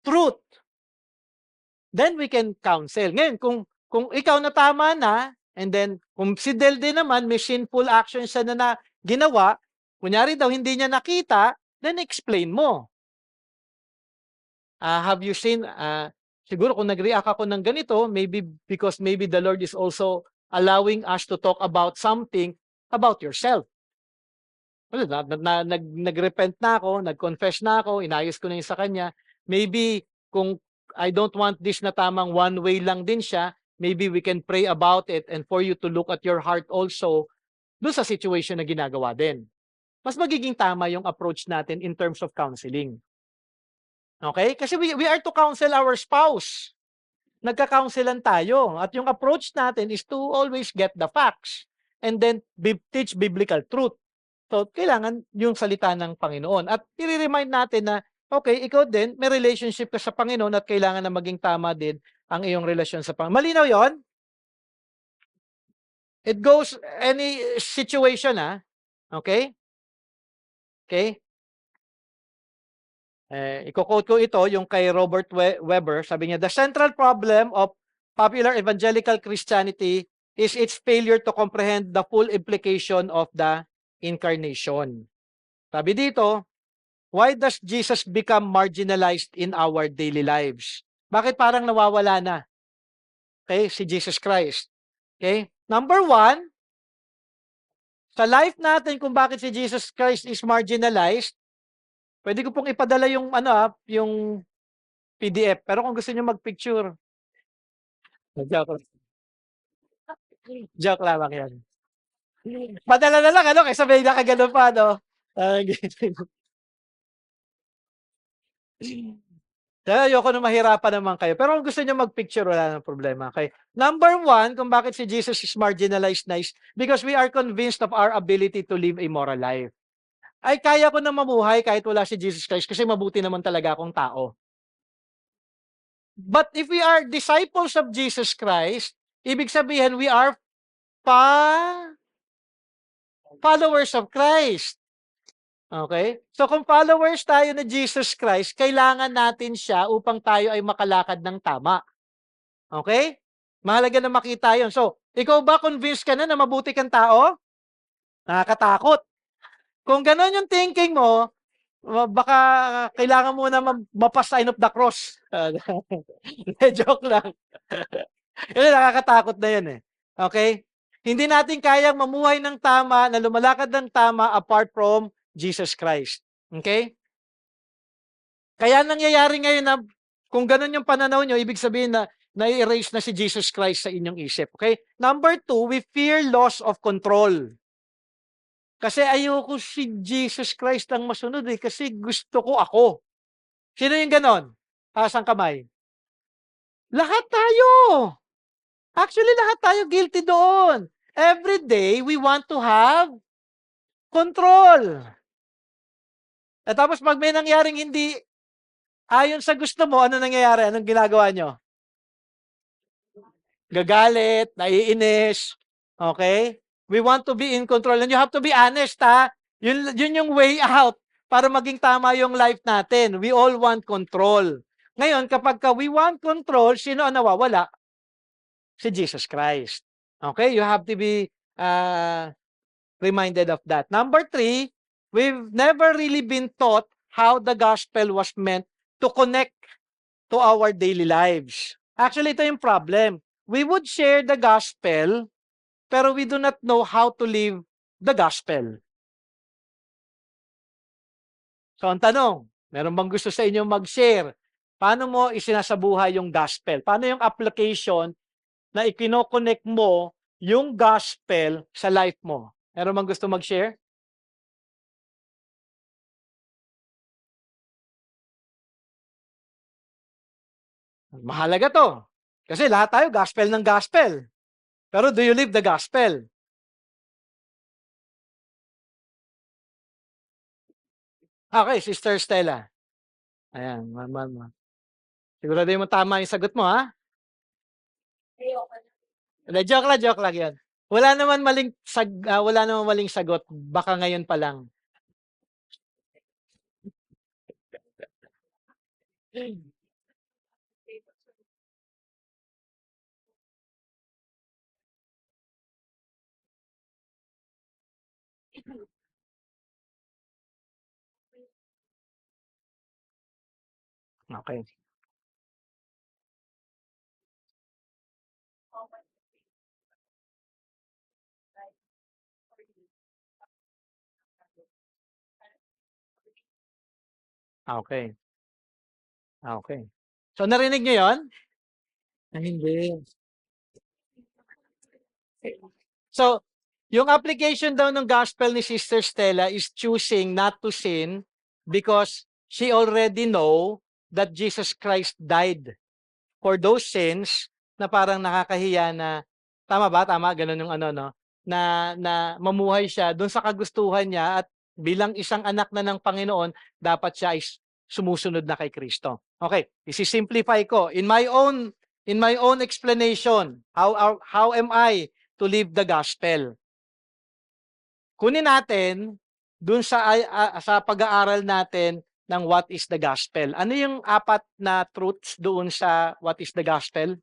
Truth. Then we can counsel. Ngayon, kung ikaw na tama na, and then kung si Del din naman, may sinful actions siya na ginawa, kunyari daw hindi niya nakita, then explain mo. Have you seen, siguro kung nag-react ako ng ganito, maybe because maybe the Lord is also allowing us to talk about something about yourself. Nag-repent na ako, nag-confess na ako, inayos ko na yun sa kanya. Maybe kung I don't want this na tamang one way lang din siya. Maybe we can pray about it and for you to look at your heart also doon sa situation na ginagawa din. Mas magiging tama yung approach natin in terms of counseling. Okay? Kasi we are to counsel our spouse. Nagka-counselan tayo. At yung approach natin is to always get the facts and then teach biblical truth. So, kailangan yung salita ng Panginoon. At i-remind natin na, okay, ikaw din, may relationship ka sa Panginoon at kailangan na maging tama din ang iyong relasyon sa Panginoon. Malinaw yon? It goes any situation, ha? Okay? Okay? Iko-quote ko ito, yung kay Robert Weber. Sabi niya, the central problem of popular evangelical Christianity is its failure to comprehend the full implication of the incarnation. Sabi dito, why does Jesus become marginalized in our daily lives? Bakit parang nawawala na? Okay, si Jesus Christ. Okay? Number one, sa life natin kung bakit si Jesus Christ is marginalized, pwede ko pong ipadala yung yung PDF. Pero kung gusto niyo mag-picture, joke, joke lamang yan. Padala na lang, kaysa may nakagano pa, no? Kaya ayoko na mahirapan naman kayo. Pero kung gusto niyo mag-picture, wala nang problema. Okay. Number one, kung bakit si Jesus is marginalized na is because we are convinced of our ability to live a moral life. Ay, kaya ko na mamuhay kahit wala si Jesus Christ kasi mabuti naman talaga akong tao. But if we are disciples of Jesus Christ, ibig sabihin we are followers of Christ. Okay? So kung followers tayo ni Jesus Christ, kailangan natin siya upang tayo ay makalakad ng tama. Okay? Mahalaga na makita yun. So, ikaw ba convinced ka na na mabuti kang tao? Nakakatakot. Kung gano'n yung thinking mo, baka kailangan mo na mapasign of the cross. Joke lang. Kasi nakakatakot na yan eh. Okay? Hindi natin kayang mamuhay ng tama, na lumalakad ng tama apart from Jesus Christ. Okay? Kaya nangyayari ngayon na kung ganun yung pananaw nyo, ibig sabihin na na-erase na si Jesus Christ sa inyong isip. Okay? Number two, we fear loss of control. Kasi ayoko si Jesus Christ ang masunod eh, kasi gusto ko ako. Sino yung ganon? Taas ang kamay. Lahat tayo. Actually, lahat tayo guilty doon. Every day, we want to have control. At tapos pag may nangyaring hindi ayon sa gusto mo, ano nangyayari? Anong ginagawa nyo? Gagalit, naiinis. Okay? We want to be in control. And you have to be honest, ha? Yun yung way out para maging tama yung life natin. We all want control. Ngayon, kapag we want control, sino ang nawawala? Si Jesus Christ. Okay? You have to be reminded of that. Number three, we've never really been taught how the gospel was meant to connect to our daily lives. Actually, ito yung problem. We would share the gospel, pero we do not know how to live the gospel. So, ang tanong, meron bang gusto sa inyo mag-share? Paano mo isinasabuhay yung gospel? Paano yung application na ikino-connect mo yung gospel sa life mo? Meron bang gusto mag-share? Mahalaga to. Kasi lahat tayo gospel ng gospel. Pero do you live the gospel? Okay, Sister Stella. Ayan, sigurado mo tama yung sagot mo, ha? Hindi, joke lang yan. Wala naman maling sagot. Baka ngayon pa lang. Okay. Okay. Okay. So, narinig niyo yun? Hindi. So, yung application daw ng gospel ni Sister Stella is choosing not to sin because she already know that Jesus Christ died for those sins na parang nakakahiya na, tama ba? Tama, ganun yung ano, no? Na mamuhay siya doon sa kagustuhan niya at bilang isang anak na ng Panginoon, dapat siya ay sumusunod na kay Kristo. Okay, isi-simplify ko. In my own explanation, how am I to live the gospel? Kunin natin dun sa pag-aaral natin ng what is the gospel. Ano yung apat na truths doon sa what is the gospel?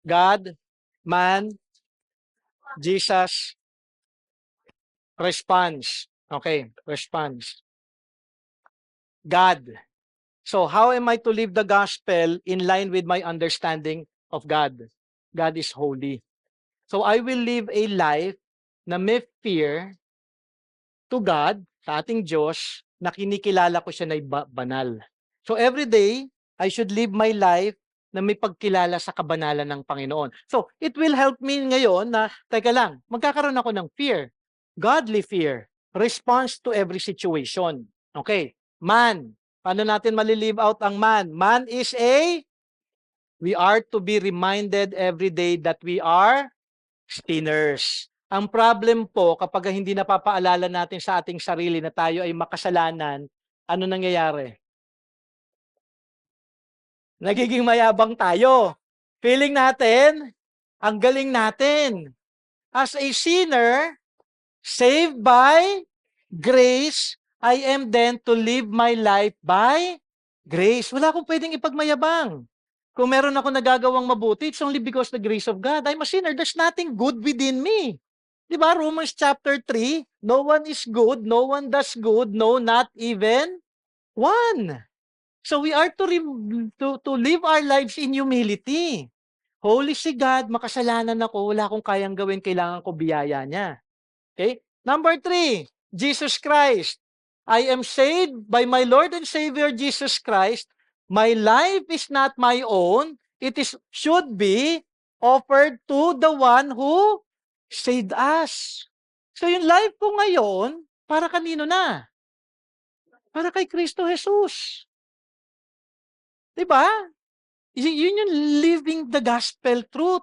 God, man, Jesus, response. Okay, response. God. So how am I to live the gospel in line with my understanding of God? God is holy. So I will live a life na may fear to God, sa ating Diyos, na kinikilala ko siya na banal. So every day, I should live my life na may pagkilala sa kabanalan ng Panginoon. So it will help me ngayon na, teka lang, magkakaroon ako ng fear. Godly fear. Response to every situation. Okay. Man. Paano natin malilive out ang man? Man is we are to be reminded every day that we are sinners. Ang problem po, kapag hindi napapaalala natin sa ating sarili na tayo ay makasalanan, ano nangyayari? Nagiging mayabang tayo. Feeling natin, ang galing natin. As a sinner, saved by grace, I am then to live my life by grace. Wala akong pwedeng ipagmayabang. Kung meron ako nagagawang mabuti, it's only because the grace of God. I'm a sinner. There's nothing good within me. Di ba? Romans chapter 3, no one is good, no one does good, no, not even one. So we are to live our lives in humility. Holy si God, makasalanan ako, wala akong kayang gawin, kailangan ko biyaya niya. Okay? Number 3, Jesus Christ. I am saved by my Lord and Savior Jesus Christ. My life is not my own. It should be offered to the one who saved us. So yung life ko ngayon, para kanino na? Para kay Kristo Jesus. Diba? Yun yung living the gospel truth.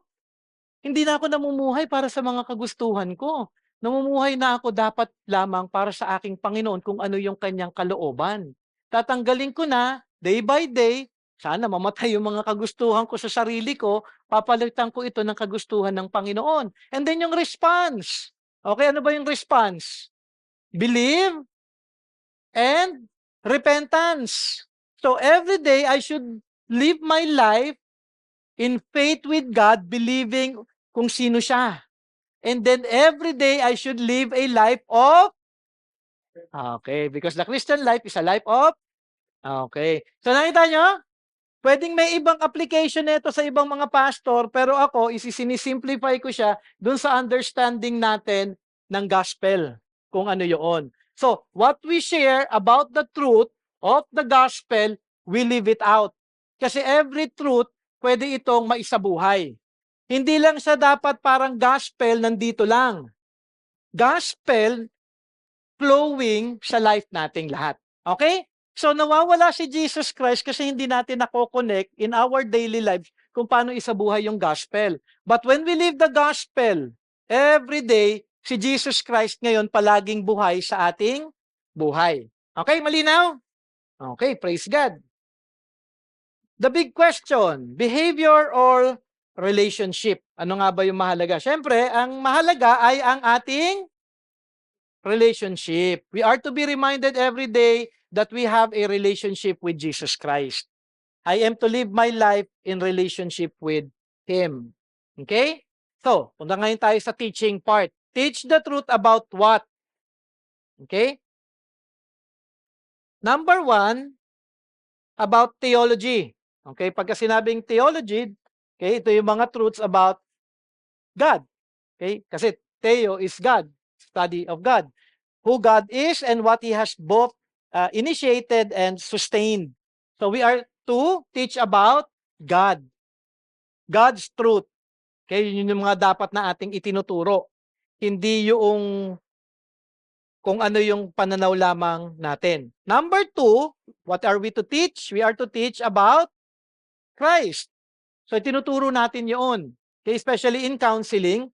Hindi na ako namumuhay para sa mga kagustuhan ko. Namumuhay na ako dapat lamang para sa aking Panginoon kung ano yung kanyang kalooban. Tatanggalin ko na, day by day, sana mamatay yung mga kagustuhan ko sa sarili ko, papalitan ko ito ng kagustuhan ng Panginoon. And then yung response. Okay, ano ba yung response? Believe and repentance. So every day, I should live my life in faith with God, believing kung sino siya. And then every day, I should live a life of, okay, because the Christian life is a life of, okay. So nakita nyo? Pwedeng may ibang application nito sa ibang mga pastor, pero ako, isinisimplify ko siya dun sa understanding natin ng gospel, kung ano yun. So, what we share about the truth of the gospel, we live it out. Kasi every truth, pwede itong maisabuhay. Hindi lang siya dapat parang gospel, nandito lang. Gospel, flowing sa life nating lahat. Okay? So nawawala si Jesus Christ kasi hindi natin nako-connect in our daily lives kung paano isabuhay yung gospel. But when we live the gospel, every day, si Jesus Christ ngayon palaging buhay sa ating buhay. Okay, malinaw? Okay, praise God. The big question, behavior or relationship? Ano nga ba yung mahalaga? Siyempre, ang mahalaga ay ang ating relationship. We are to be reminded every day that we have a relationship with Jesus Christ. I am to live my life in relationship with Him. Okay? So, punta ngayon tayo sa teaching part. Teach the truth about what? Okay? Number 1, about theology. Okay? Pagka sinabing theology, okay, ito yung mga truths about God. Okay? Kasi theo is God, study of God. Who God is and what He has both initiated and sustained. So we are to teach about God. God's truth. Okay, yun yung mga dapat na ating itinuturo. Hindi yung kung ano yung pananaw lamang natin. Number 2, what are we to teach? We are to teach about Christ. So, tinuturo natin yun. Okay, especially in counseling,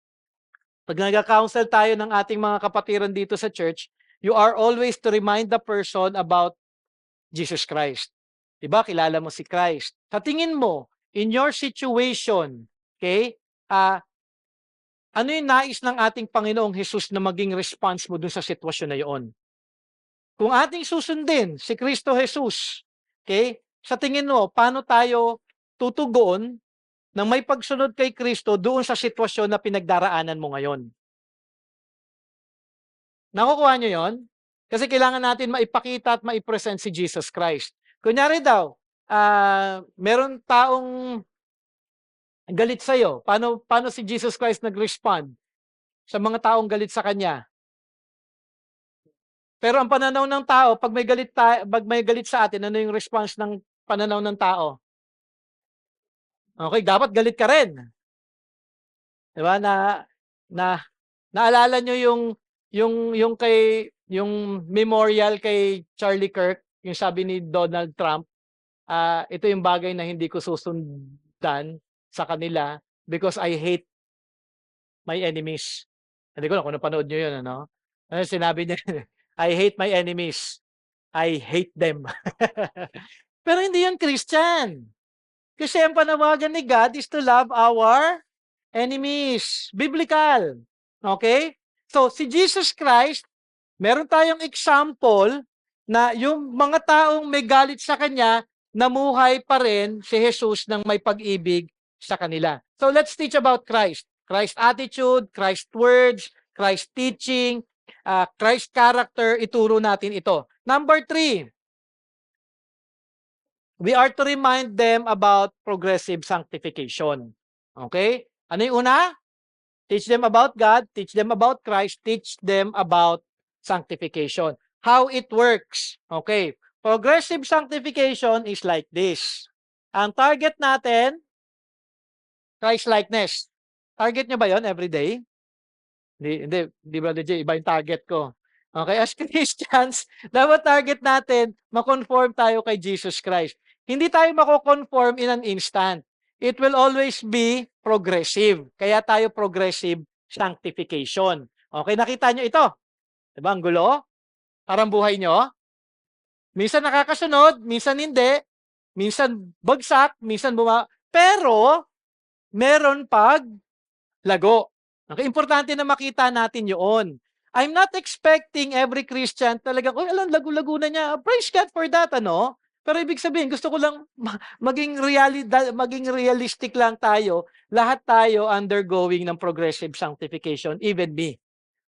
pag nag-counsel tayo ng ating mga kapatiran dito sa church, you are always to remind the person about Jesus Christ. Diba? Kilala mo si Christ. Sa tingin mo, in your situation, okay, ano yung nais ng ating Panginoong Hesus na maging response mo dun sa sitwasyon na yun? Kung ating susundin si Kristo Jesus, okay, sa tingin mo, paano tayo tutugon nang may pagsunod kay Kristo doon sa sitwasyon na pinagdaraanan mo ngayon? Nakukuha nyo yon? Kasi kailangan natin maipakita at maipresent si Jesus Christ. Kunyari daw, meron taong galit sa'yo. Paano si Jesus Christ nag-respond sa mga taong galit sa Kanya? Pero ang pananaw ng tao, pag may galit sa atin, ano yung response ng pananaw ng tao? Okay, dapat galit ka rin. 'Di ba na naalala nyo yung memorial kay Charlie Kirk, yung sabi ni Donald Trump, ito yung bagay na hindi ko susundan sa kanila because I hate my enemies. Hindi ko alam kung napanood nyo yun, ano? Ano sinabi niya? I hate my enemies. I hate them. Pero hindi yan Christian. Kasi ang panawagan ni God is to love our enemies. Biblical. Okay? So, si Jesus Christ, meron tayong example na yung mga taong may galit sa Kanya, namuhay pa rin si Jesus ng may pag-ibig sa kanila. So, let's teach about Christ. Christ attitude, Christ words, Christ teaching, Christ character, ituro natin ito. Number 3, we are to remind them about progressive sanctification. Okay? Ano yung una? Teach them about God, teach them about Christ, teach them about sanctification. How it works. Okay. Progressive sanctification is like this. Ang target natin, Christ-likeness. Target nyo ba yon every day? Hindi, Brother J, iba yung target ko. Okay, as Christians, dapat target natin, makonform tayo kay Jesus Christ. Hindi tayo mako-conform in an instant. It will always be progressive. Kaya tayo progressive sanctification. Okay, nakita nyo ito? Diba, ang gulo? Parang buhay nyo? Minsan nakakasunod, minsan hindi. Minsan bagsak, minsan Pero, meron pag lago. Okay, importante na makita natin yun. I'm not expecting every Christian talagang, alam, lagu-lago na niya. Praise God for that, ano? Pero ibig sabihin, gusto ko lang maging realistic lang tayo. Lahat tayo undergoing ng progressive sanctification, even me.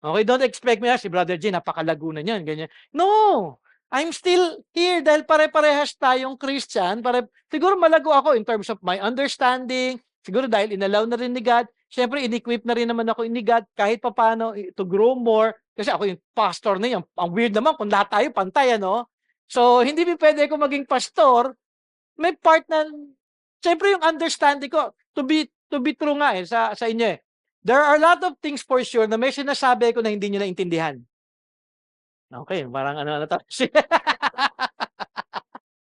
Okay, don't expect me, si Brother G, napakalago na niyan, ganyan. No! I'm still here dahil pare-parehas tayong Christian. Siguro malago ako in terms of my understanding. Siguro dahil inalaw na rin ni God. Siyempre, in-equip na rin naman ako ni God kahit papano to grow more. Kasi ako yung pastor na yan. Ang weird naman kung lahat tayo pantay, ano? So, hindi pwede ako maging pastor. May part na, siyempre yung understanding ko, to be true nga sa inyo eh. There are a lot of things for sure na may sinasabi ko na hindi nyo naintindihan. Okay, parang ano tayo.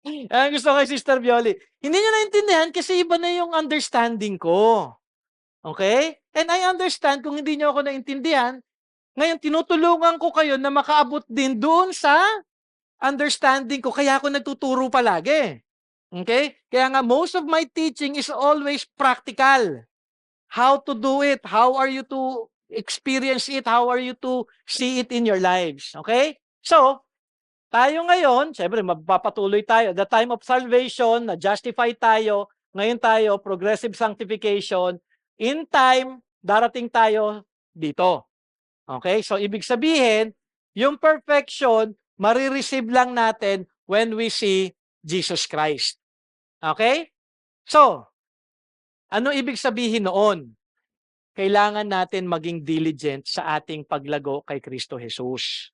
Ang gusto ko kay Sister Violi, hindi nyo naintindihan kasi iba na yung understanding ko. Okay? And I understand kung hindi nyo ako naintindihan, ngayon tinutulungan ko kayo na makaabot din doon sa understanding ko, kaya ako nagtuturo palagi. Okay? Kaya nga, most of my teaching is always practical. How to do it? How are you to experience it? How are you to see it in your lives? Okay? So, tayo ngayon, syempre, magpapatuloy tayo. The time of salvation, na-justify tayo. Ngayon tayo, progressive sanctification. In time, darating tayo dito. Okay? So, ibig sabihin, yung perfection, marireceive lang natin when we see Jesus Christ. Okay? So, ano ibig sabihin noon? Kailangan natin maging diligent sa ating paglago kay Kristo Jesus.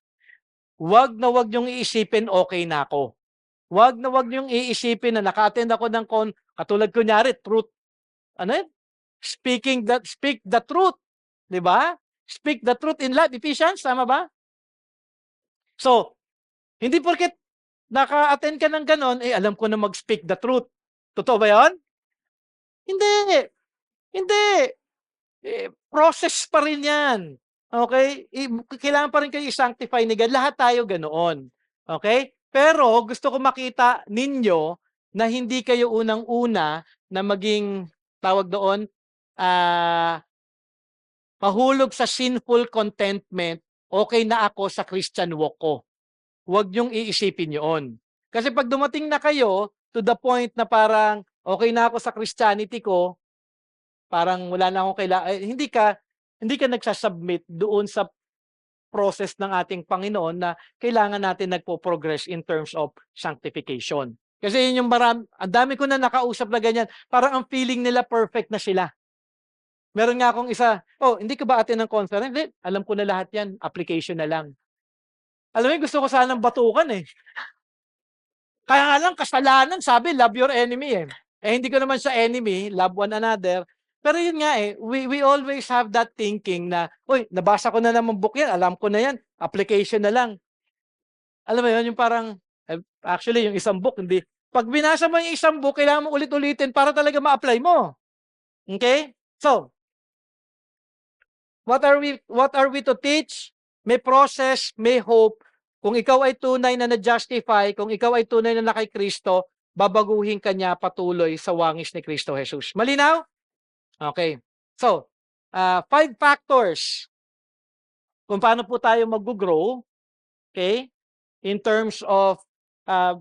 Huwag na huwag niyong iisipin, okay na ako. Wag na wag niyong iisipin na naka-attend ako ng katulad kunyari truth, ano yun? Speak the truth, 'di ba? Speak the truth in love, Ephesians, tama ba? So, hindi porket naka-attend ka ng gano'n, eh, alam ko na mag-speak the truth. Totoo ba 'yun? Hindi, hindi. Process pa rin 'yan, okey? Kailangan pa rin kayo i-sanctify ni God, lahat tayo ganoon, okey? Pero gusto ko makita ninyo na hindi kayo unang-una na maging, tawag doon, ah, mahulog sa sinful contentment, okey na ako sa Christian walk ko. Huwag niyong iisipin 'yoon. Kasi 'pag dumating na kayo to the point na parang, okey na ako sa Christianity ko, parang wala na akong hindi ka nagsa-submit doon sa process ng ating Panginoon na kailangan natin nagpo-progress in terms of sanctification. Kasi yun yung ang dami ko na nakausap na ganyan, parang ang feeling nila perfect na sila. Meron nga akong isa, "Oh, hindi ka ba attend ng conference?" "Hindi, alam ko na lahat yan, application na lang." Alam mo yun, gusto ko sanang batukan, eh. Kaya nga lang kasalanan sabi love your enemy, eh. Eh, hindi ko naman siya enemy, love one another. Pero yun nga, eh, we always have that thinking na, "Uy, nabasa ko na naman book yan, alam ko na yan, application na lang." Alam mo yun, yung parang, actually yung isang book hindi 'pag binasa mo yung isang book kailangan mo ulit-ulitin para talaga ma-apply mo, okay? So, what are we to teach? May process, may hope. Kung ikaw ay tunay na na-justify, kung ikaw ay tunay na kay Kristo, babaguhin ka niya patuloy sa wangis ni Kristo Jesus. Malinaw? Okay. So, 5 factors kung paano po tayo mag-grow, okay, in terms of, uh,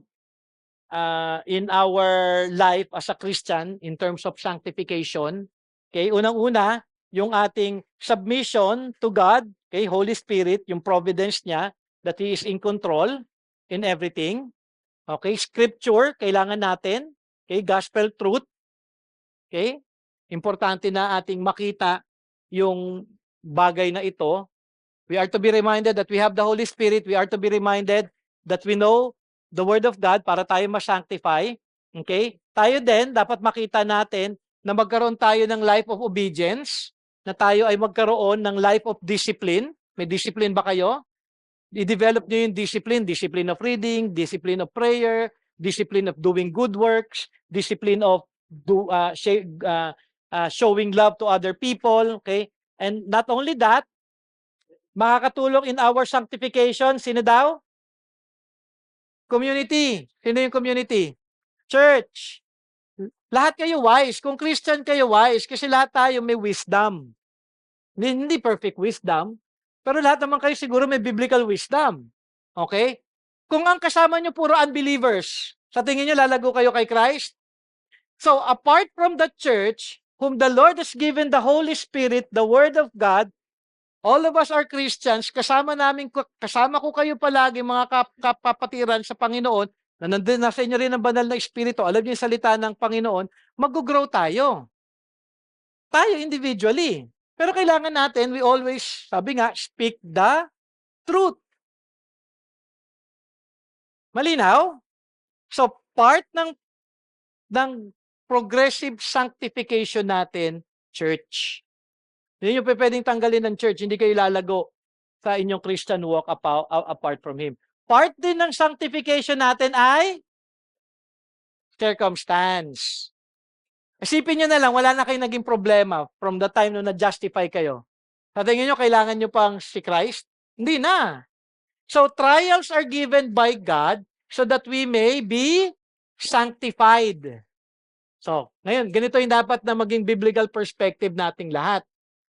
in our life as a Christian, in terms of sanctification. Okay, unang-una, yung ating submission to God, okay, Holy Spirit, yung providence niya, that He is in control in everything. Okay, scripture, kailangan natin. Okay, gospel truth. Okay, importante na ating makita yung bagay na ito. We are to be reminded that we have the Holy Spirit. We are to be reminded that we know the Word of God para tayo ma-sanctify. Okay? Tayo din, dapat makita natin na magkaroon tayo ng life of obedience, na tayo ay magkaroon ng life of discipline. May discipline ba kayo? I-develop nyo yung discipline of reading, discipline of prayer, discipline of doing good works, discipline of showing love to other people. Okay? And not only that, makakatulong in our sanctification, sino daw? Community. Sino yung community? Church. Lahat kayo wise. Kung Christian kayo wise, kasi lahat tayo may wisdom. Hindi perfect wisdom, pero lahat naman kayo siguro may biblical wisdom. Okay? Kung ang kasama nyo puro unbelievers, sa tingin nyo lalago kayo kay Christ? So, apart from the church, whom the Lord has given the Holy Spirit, the Word of God, all of us are Christians, kasama ko kayo palagi mga kapapatiran sa Panginoon, na nandun na sa inyo rin ang banal na Espiritu, alam niyo yung salita ng Panginoon, mag-grow tayo. Tayo individually. Pero kailangan natin, we always, sabi nga, speak the truth. Malinaw? So, part ng progressive sanctification natin, church. Hindi nyo pwedeng tanggalin ng church, hindi kayo lalago sa inyong Christian walk apart from Him. Part din ng sanctification natin ay circumstance. Isipin nyo na lang, wala na kayong naging problema from the time na na-justify kayo. Sa tingin nyo, kailangan nyo pang si Christ? Hindi na. So, trials are given by God so that we may be sanctified. So, ngayon, ganito yung dapat na maging biblical perspective nating lahat.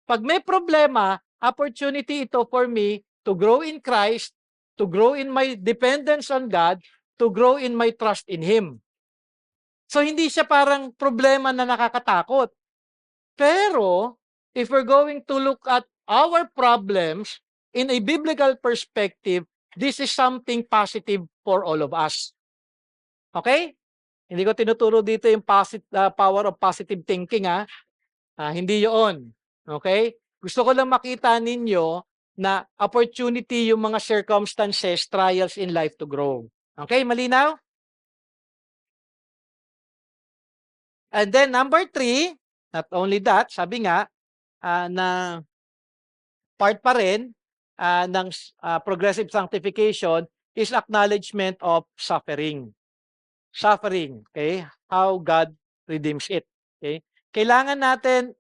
Pag may problema, opportunity ito for me to grow in Christ, to grow in my dependence on God, to grow in my trust in Him. So, hindi siya parang problema na nakakatakot. Pero, if we're going to look at our problems in a biblical perspective, this is something positive for all of us. Okay? Hindi ko tinuturo dito yung power of positive thinking, ha? Hindi yun. Okay? Gusto ko lang makita ninyo na opportunity yung mga circumstances, trials in life to grow. Okay? Malinaw? And then number 3, not only that, sabi nga, na part pa rin ng progressive sanctification is acknowledgement of suffering. Suffering, okay? How God redeems it, okay? Kailangan natin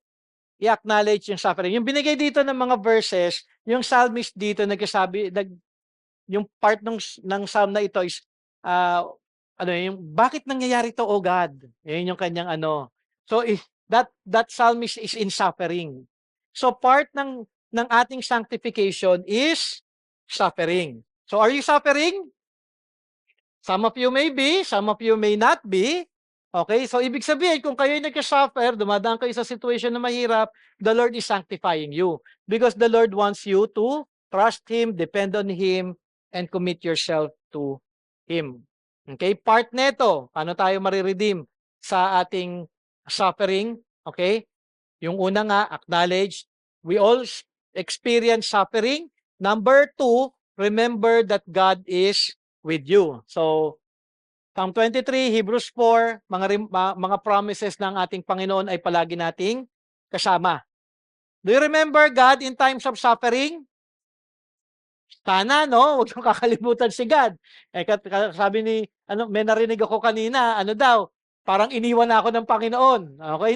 i-acknowledge yung suffering. Yung binigay dito ng mga verses, yung psalmist dito yung part ng psalm na ito is yung bakit nangyayari to, O God? Yun yung kanyang ano. So that psalmist is in suffering. So part ng ating sanctification is suffering. So are you suffering? Some of you may be, some of you may not be. Okay? So ibig sabihin, kung kayo ay nagka-suffer, dumadaan kayo sa situation na mahirap, the Lord is sanctifying you. Because the Lord wants you to trust Him, depend on Him, and commit yourself to Him. Okay? Part neto, paano tayo mariredeem sa ating suffering? Okay? Yung una nga, acknowledge, we all experience suffering. Number 2, remember that God is with you. So, Psalm 23, Hebrews 4, mga promises ng ating Panginoon ay palagi nating kasama. Do you remember God in times of suffering? Sana, no? Huwag niyong kakalimutan si God. Sabi may narinig ako kanina, daw, parang iniwan na ako ng Panginoon. Okay,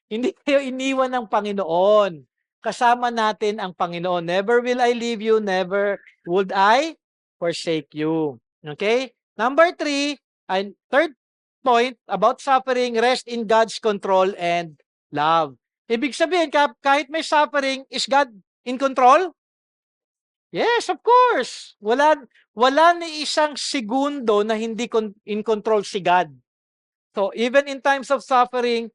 hindi kayo iniwan ng Panginoon. Kasama natin ang Panginoon. Never will I leave you, never would I forsake you. Okay? Number 3, and third point about suffering, rest in God's control and love. Ibig sabihin, kahit may suffering, is God in control? Yes, of course. Wala ni isang segundo na hindi in control si God. So, even in times of suffering,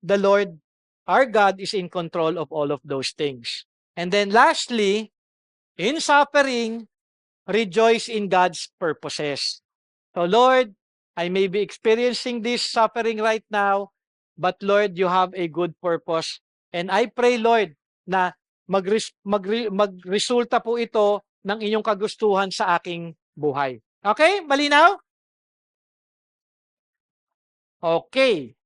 the Lord, our God, is in control of all of those things. And then lastly, in suffering, rejoice in God's purposes. So, Lord, I may be experiencing this suffering right now, but Lord, you have a good purpose. And I pray, Lord, na magresulta po ito ng inyong kagustuhan sa aking buhay. Okay? Malinaw? Okay.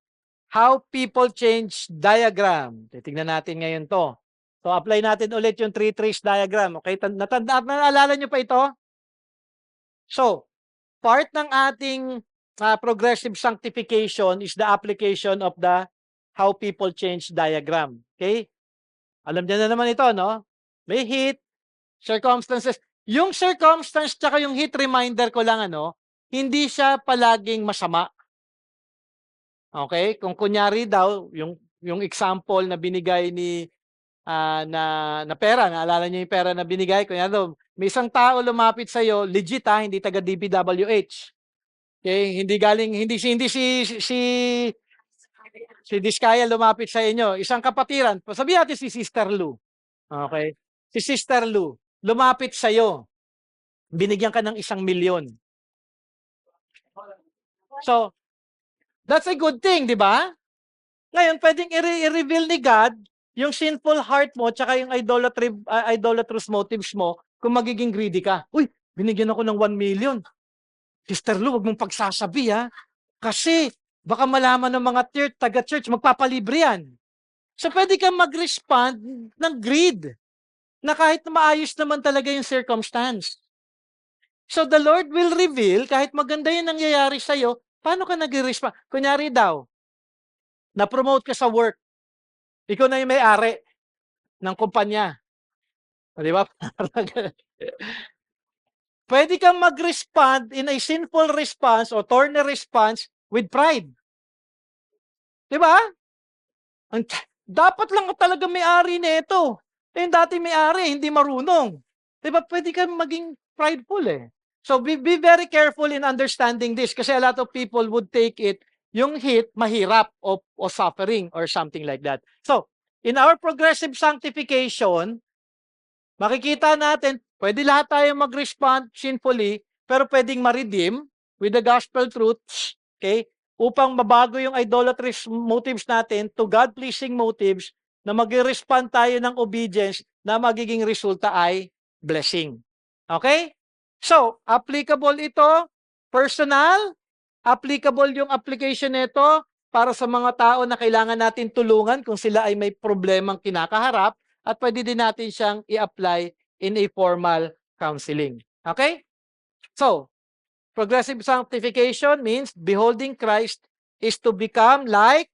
How people change diagram. Titingnan natin ngayon to. So, apply natin ulit yung 3 trees diagram. Okay? Naalala nyo pa ito? So, part ng ating progressive sanctification is the application of the how people change diagram. Okay? Alam niyo na naman ito, no? May heat, circumstances. Yung circumstance tsaka yung heat, reminder ko lang, hindi siya palaging masama. Okay? Kung kunyari daw, yung example na binigay ni na pera, naalala niyo yung pera na binigay? Kunyari daw, may isang tao lumapit sa iyo, legit hindi taga DPWH. Okay? Hindi si Diskaya lumapit sa inyo. Isang kapatiran, sabihin natin si Sister Lou. Okay? Si Sister Lou, lumapit sa iyo. Binigyan ka ng 1,000,000. So, that's a good thing, di ba? Ngayon, pwedeng i-reveal ni God yung sinful heart mo tsaka yung idolatrous motives mo kung magiging greedy ka. Uy, binigyan ako ng 1,000,000. Sister Lou, wag mong pagsasabi kasi baka malaman ng mga taga-church, magpapalibre yan. So, pwede kang mag-respond ng greed na kahit na maayos naman talaga yung circumstance. So, the Lord will reveal, kahit maganda yung nangyayari sa'yo, paano ka nag-respond? Kunyari daw, na-promote ka sa work. Ikaw na yung may-ari ng kumpanya. Di ba? Pwede kang mag-respond in a sinful response or thorny response with pride. Di ba? Dapat lang talaga may-ari nito. Yung dati may-ari, hindi marunong. Di ba? Pwede kang maging prideful So be very careful in understanding this kasi a lot of people would take it yung hit mahirap o suffering or something like that. So, in our progressive sanctification, makikita natin, pwede lahat tayo mag-respond sinfully, pero pwedeng ma-redeem with the gospel truths, okay? Upang mabago yung idolatrous motives natin to God-pleasing motives na mag-respond tayo ng obedience na magiging resulta ay blessing. Okay? So, applicable ito, personal, applicable yung application nito para sa mga tao na kailangan natin tulungan kung sila ay may problemang kinakaharap at pwede din natin siyang i-apply in a formal counseling. Okay? So, progressive sanctification means beholding Christ is to become like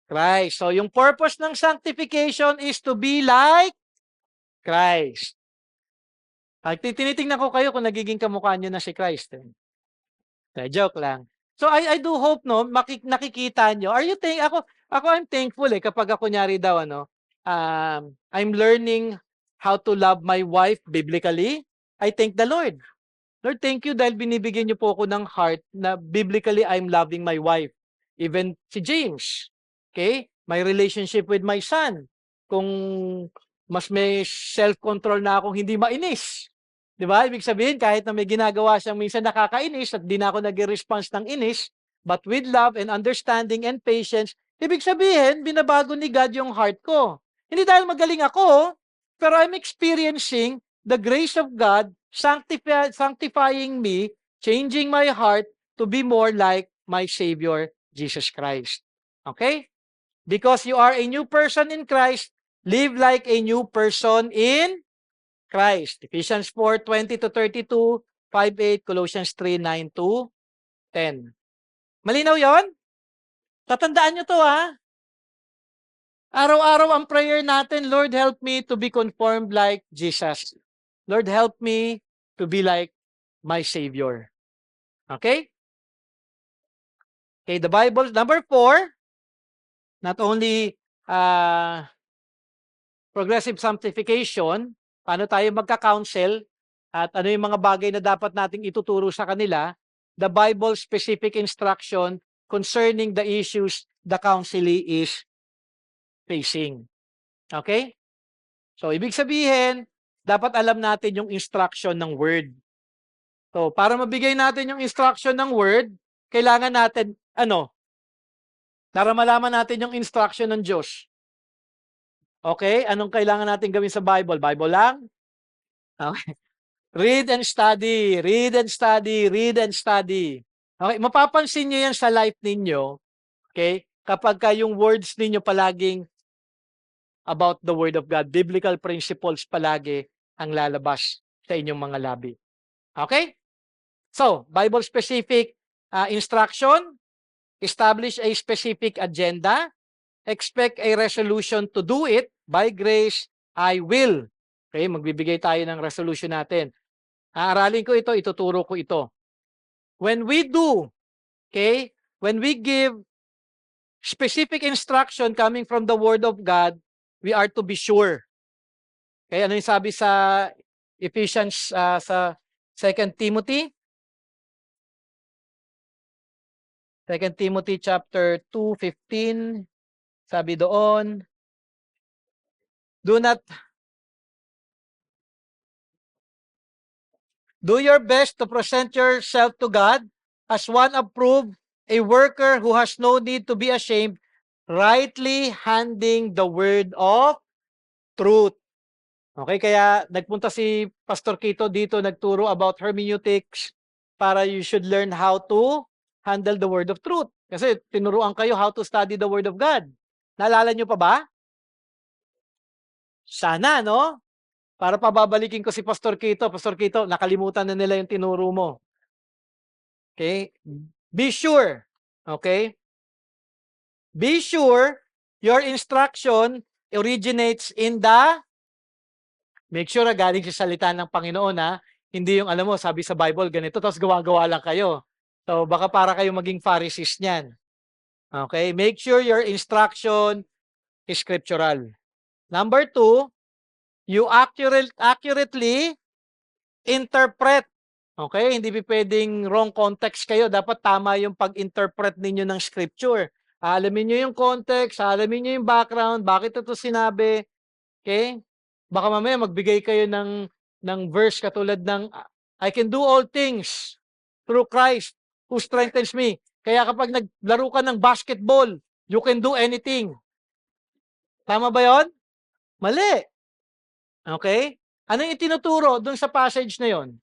Christ. So, yung purpose ng sanctification is to be like Christ. Tinitingnan ko kayo kung nagiging kamukha nyo na si Christ. Joke lang. So, I do hope, no, nakikita nyo. I'm thankful kapag ako kunyari daw, I'm learning how to love my wife biblically. I thank the Lord. Lord, thank you dahil binibigyan niyo po ako ng heart na biblically I'm loving my wife. Even si James. Okay? My relationship with my son. Kung mas may self-control na akong hindi mainis. Di ba? Ibig sabihin, kahit na may ginagawa siyang minsan nakakainis at di na ako nag-response ng inis, but with love and understanding and patience, ibig sabihin, binabago ni God yung heart ko. Hindi dahil magaling ako, pero I'm experiencing the grace of God sanctifying me, changing my heart to be more like my Savior, Jesus Christ. Okay? Because you are a new person in Christ, live like a new person in Christ. Ephesians 4:20-32, 5:8, Colossians 3:9-10. Malinaw yon? Tatandaan nyo to, ha? Araw-araw ang prayer natin, Lord, help me to be conformed like Jesus. Lord, help me to be like my Savior. Okay? Okay, the Bible, number 4, not only progressive sanctification, paano tayo magka-counsel, at ano yung mga bagay na dapat nating ituturo sa kanila, the Bible-specific instruction concerning the issues the counselee is facing. Okay? So, ibig sabihin, dapat alam natin yung instruction ng word. So, para mabigay natin yung instruction ng word, kailangan natin, para malaman natin yung instruction ng Diyos. Okay? Anong kailangan natin gawin sa Bible? Bible lang? Okay. Read and study, read and study, read and study. Okay, mapapansin niyo yan sa life ninyo, okay? Kapag yung words ninyo palaging about the Word of God, biblical principles palagi ang lalabas sa inyong mga labi. Okay? So, Bible-specific instruction, establish a specific agenda, expect a resolution to do it, by grace, I will. Okay, magbibigay tayo ng resolution natin. Aaralin ko ito, ituturo ko ito. When we do, okay, when we give specific instruction coming from the Word of God, we are to be sure. Okay, ano yung sabi sa Ephesians, sa 2 Timothy? 2 Timothy chapter 2:15, sabi doon, do your best to present yourself to God as one approved, a worker who has no need to be ashamed, rightly handing the word of truth. Okay, kaya nagpunta si Pastor Kito dito, nagturo about hermeneutics para you should learn how to handle the word of truth. Kasi tinuruan kayo how to study the word of God. Naalala nyo pa ba? Sana, no? Para pababalikin ko si Pastor Kito. Pastor Kito, nakalimutan na nila yung tinuro mo. Okay? Be sure. Okay? Be sure your instruction originates in make sure na galing sa salita ng Panginoon, ha? Hindi yung, alam mo, sabi sa Bible, ganito, tapos gawa-gawa lang kayo. So, baka para kayo maging Pharisees niyan. Okay? Make sure your instruction is scriptural. Number 2, you accurately interpret. Okay? Hindi pwedeng wrong context kayo. Dapat tama yung pag-interpret ninyo ng scripture. Alamin nyo yung context, alamin nyo yung background, bakit ito sinabi. Okay? Baka mamaya magbigay kayo ng verse katulad ng I can do all things through Christ who strengthens me. Kaya kapag naglaro ka ng basketball, you can do anything. Tama ba yon? Mali. Okay? Ano yung itinuturo dun sa passage na yon?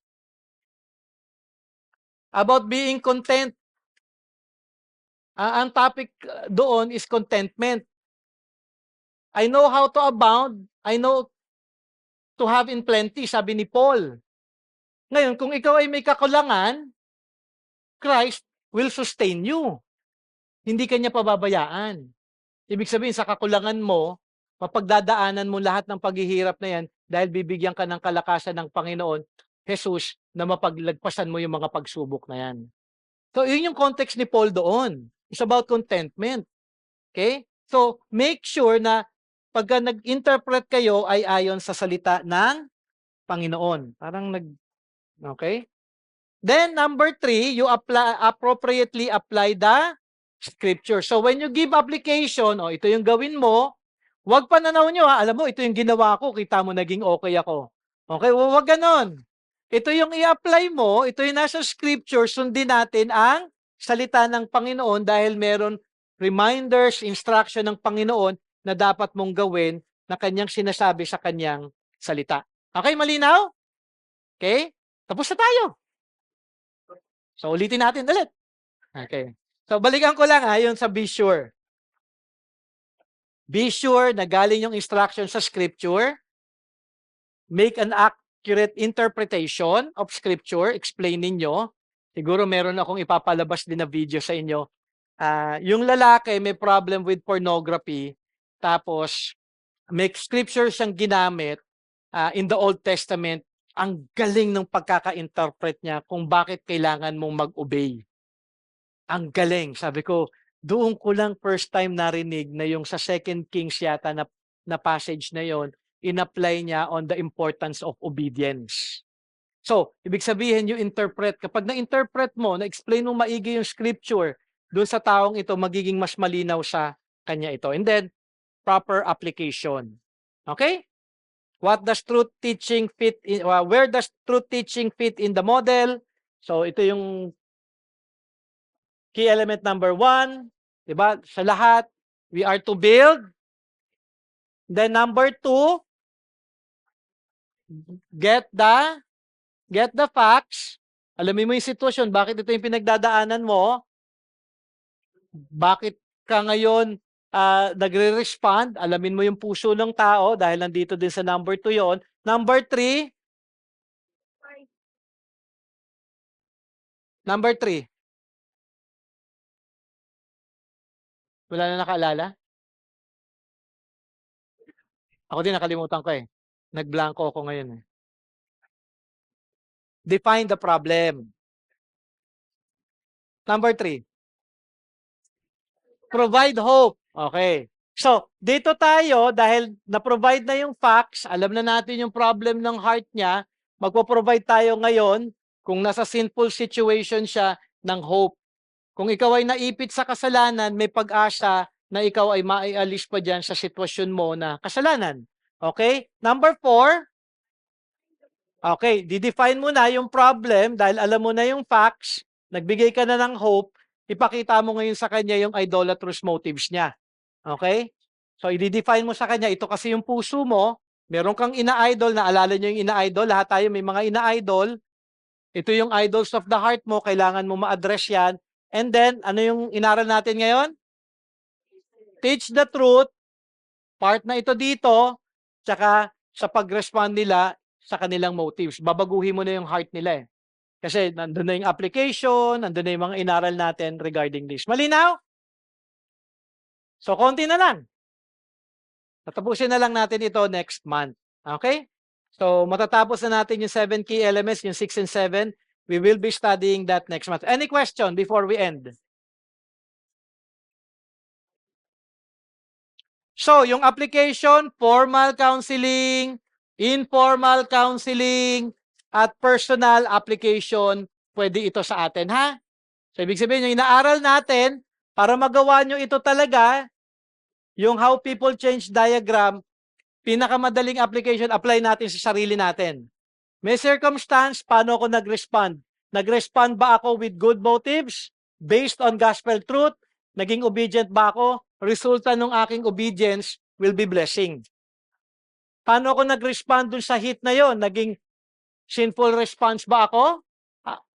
About being content. Ang topic doon is contentment. I know how to abound, I know to have in plenty, sabi ni Paul. Ngayon, kung ikaw ay may kakulangan, Christ will sustain you. Hindi ka niya pababayaan. Ibig sabihin, sa kakulangan mo, mapagdadaanan mo lahat ng paghihirap na yan dahil bibigyan ka ng kalakasan ng Panginoon, Jesus, na mapaglagpasan mo yung mga pagsubok na yan. So, yun yung context ni Paul doon. It's about contentment. Okay? So, make sure na pagka nag-interpret kayo ay ayon sa salita ng Panginoon. Okay? Then, number 3, you appropriately apply the scripture. So, when you give application, ito yung gawin mo, huwag pananaw nyo, alam mo, ito yung ginawa ko, kita mo, naging okay ako. Okay? Huwag ganon. Ito yung i-apply mo, ito yung nasa scripture, sundin natin ang salita ng Panginoon dahil meron reminders, instruction ng Panginoon na dapat mong gawin na kanyang sinasabi sa kanyang salita. Okay, malinaw? Okay? Tapos na tayo. So, ulitin natin ulit. Okay. So, balikan ko lang yung sa be sure. Be sure na galing yung instruction sa scripture. Make an accurate interpretation of scripture. Explain ninyo. Siguro meron akong ipapalabas din na video sa inyo. Yung lalaki may problem with pornography. Tapos, may scripture siyang ginamit in the Old Testament. Ang galing ng pagkaka-interpret niya kung bakit kailangan mong mag-obey. Ang galing. Sabi ko, doon ko lang first time narinig na yung sa 2 Kings yata na passage na yon, in-apply niya on the importance of obedience. So, ibig sabihin yung interpret. Kapag na-interpret mo, na-explain mo maigi yung scripture, doon sa taong ito, magiging mas malinaw sa kanya ito. And then, proper application. Okay? What does truth teaching fit in, where does truth teaching fit in the model? So, ito yung key element number 1, diba? Sa lahat, we are to build. Then number 2, get the facts. Alamin mo yung sitwasyon, bakit ito yung pinagdadaanan mo? Bakit ka ngayon nagre-respond? Alamin mo yung puso ng tao dahil nandito din sa number 2 yon. Number 3, wala na nakaalala? Ako din nakalimutan ko eh. Nagblanko ako ngayon eh. Define the problem. Number 3, provide hope. Okay. So, dito tayo, dahil na-provide na yung facts, alam na natin yung problem ng heart niya, magpo-provide tayo ngayon, kung nasa sinful situation siya, ng hope. Kung ikaw ay naipit sa kasalanan, may pag-asa na ikaw ay maialis pa dyan sa sitwasyon mo na kasalanan. Okay? Number 4, okay, didefine mo na yung problem dahil alam mo na yung facts, nagbigay ka na ng hope, ipakita mo ngayon sa kanya yung idolatrous motives niya. Okay? So, i-define mo sa kanya, ito kasi yung puso mo, meron kang ina-idol, naalala nyo yung ina-idol, lahat tayo may mga ina-idol, ito yung idols of the heart mo, kailangan mo ma-address yan. And then, ano yung inaral natin ngayon? Teach the truth, part na ito dito, tsaka sa pag-respond nila sa kanilang motives. Babaguhin mo na yung heart nila eh. Kasi nandun na yung application, nandun na yung mga inaral natin regarding this. Malinaw? So, konti na lang. Tatapusin na lang natin ito next month. Okay? So, matatapos na natin yung 7 key elements, yung 6 and 7. We will be studying that next month. Any question before we end? So, yung application, formal counseling, informal counseling, at personal application, pwede ito sa atin, ha? So, ibig sabihin, yung inaaral natin, para magawa nyo ito talaga, yung how people change diagram, pinakamadaling application, apply natin sa sarili natin. May circumstance, paano ako nag-respond? Nag-respond ba ako with good motives? Based on gospel truth? Naging obedient ba ako? Resulta ng aking obedience will be blessing. Paano ako nag-respond dun sa hit na yon? Naging sinful response ba ako?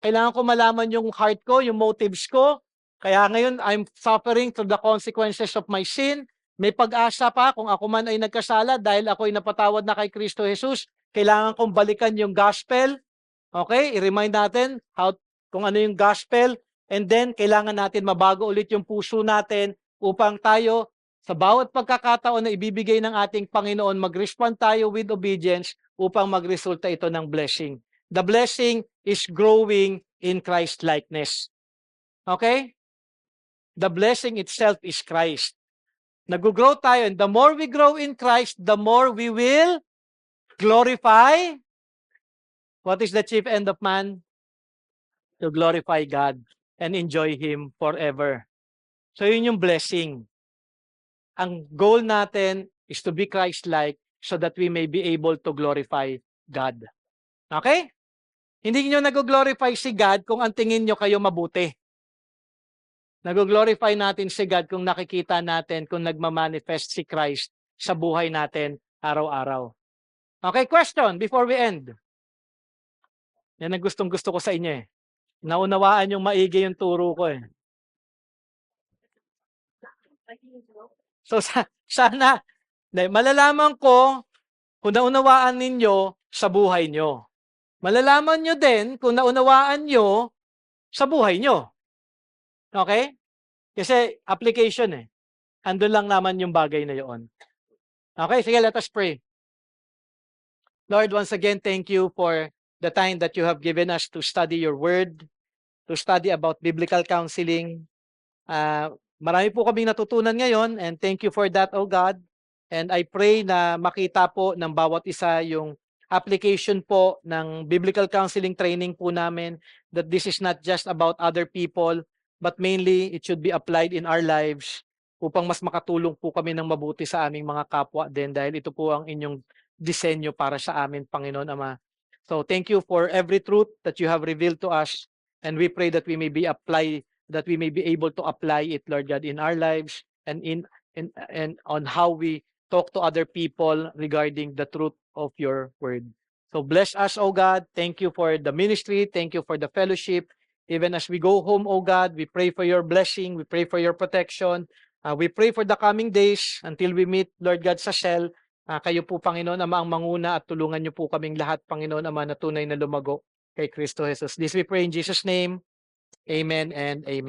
Kailangan ko malaman yung heart ko, yung motives ko. Kaya ngayon, I'm suffering through the consequences of my sin. May pag-asa pa kung ako man ay nagkasala dahil ako'y napatawad na kay Kristo Jesus. Kailangan kong balikan yung gospel. Okay? I-remind natin kung ano yung gospel. And then, kailangan natin mabago ulit yung puso natin upang tayo, sa bawat pagkakataon na ibibigay ng ating Panginoon, mag-respond tayo with obedience upang magresulta ito ng blessing. The blessing is growing in Christ-likeness. Okay? The blessing itself is Christ. Nag-grow tayo, and the more we grow in Christ, the more we will glorify. What is the chief end of man? To glorify God and enjoy Him forever. So yun yung blessing. Ang goal natin is to be Christ-like so that we may be able to glorify God. Okay? Hindi nyo nag-glorify si God kung ang tingin nyo kayo mabuti. Nag-glorify natin si God kung nakikita natin kung nagmamanifest si Christ sa buhay natin araw-araw. Okay, question before we end. Yan ang gustong-gusto ko sa inyo eh. Naunawaan yung maigi yung turo ko eh. So sana, malalaman ko kung naunawaan ninyo sa buhay nyo. Malalaman nyo din kung naunawaan nyo sa buhay nyo. Okay? Kasi application eh. Andun lang naman yung bagay na yun. Okay, sige, let us pray. Lord, once again, thank you for the time that you have given us to study your word, to study about biblical counseling. Marami po kaming natutunan ngayon, and thank you for that, O God. And I pray na makita po ng bawat isa yung application po ng biblical counseling training po namin, that this is not just about other people, but mainly it should be applied in our lives upang mas makatulong po kami ng mabuti sa aming mga kapwa din, dahil ito po ang inyong disenyo para sa amin, Panginoon Ama. So thank you for every truth that you have revealed to us, and we pray that we may be able to apply it, Lord God, in our lives and and on how we talk to other people regarding the truth of your word. So bless us, O God. Thank you for the ministry. Thank you for the fellowship. Even as we go home, O God, we pray for your blessing. We pray for your protection. We pray for the coming days until we meet, Lord God, sa cell. Kayo po, Panginoon Ama, ang manguna, at tulungan niyo po kaming lahat, Panginoon Ama, na tunay na lumago kay Kristo Jesus. This we pray in Jesus' name. Amen and amen.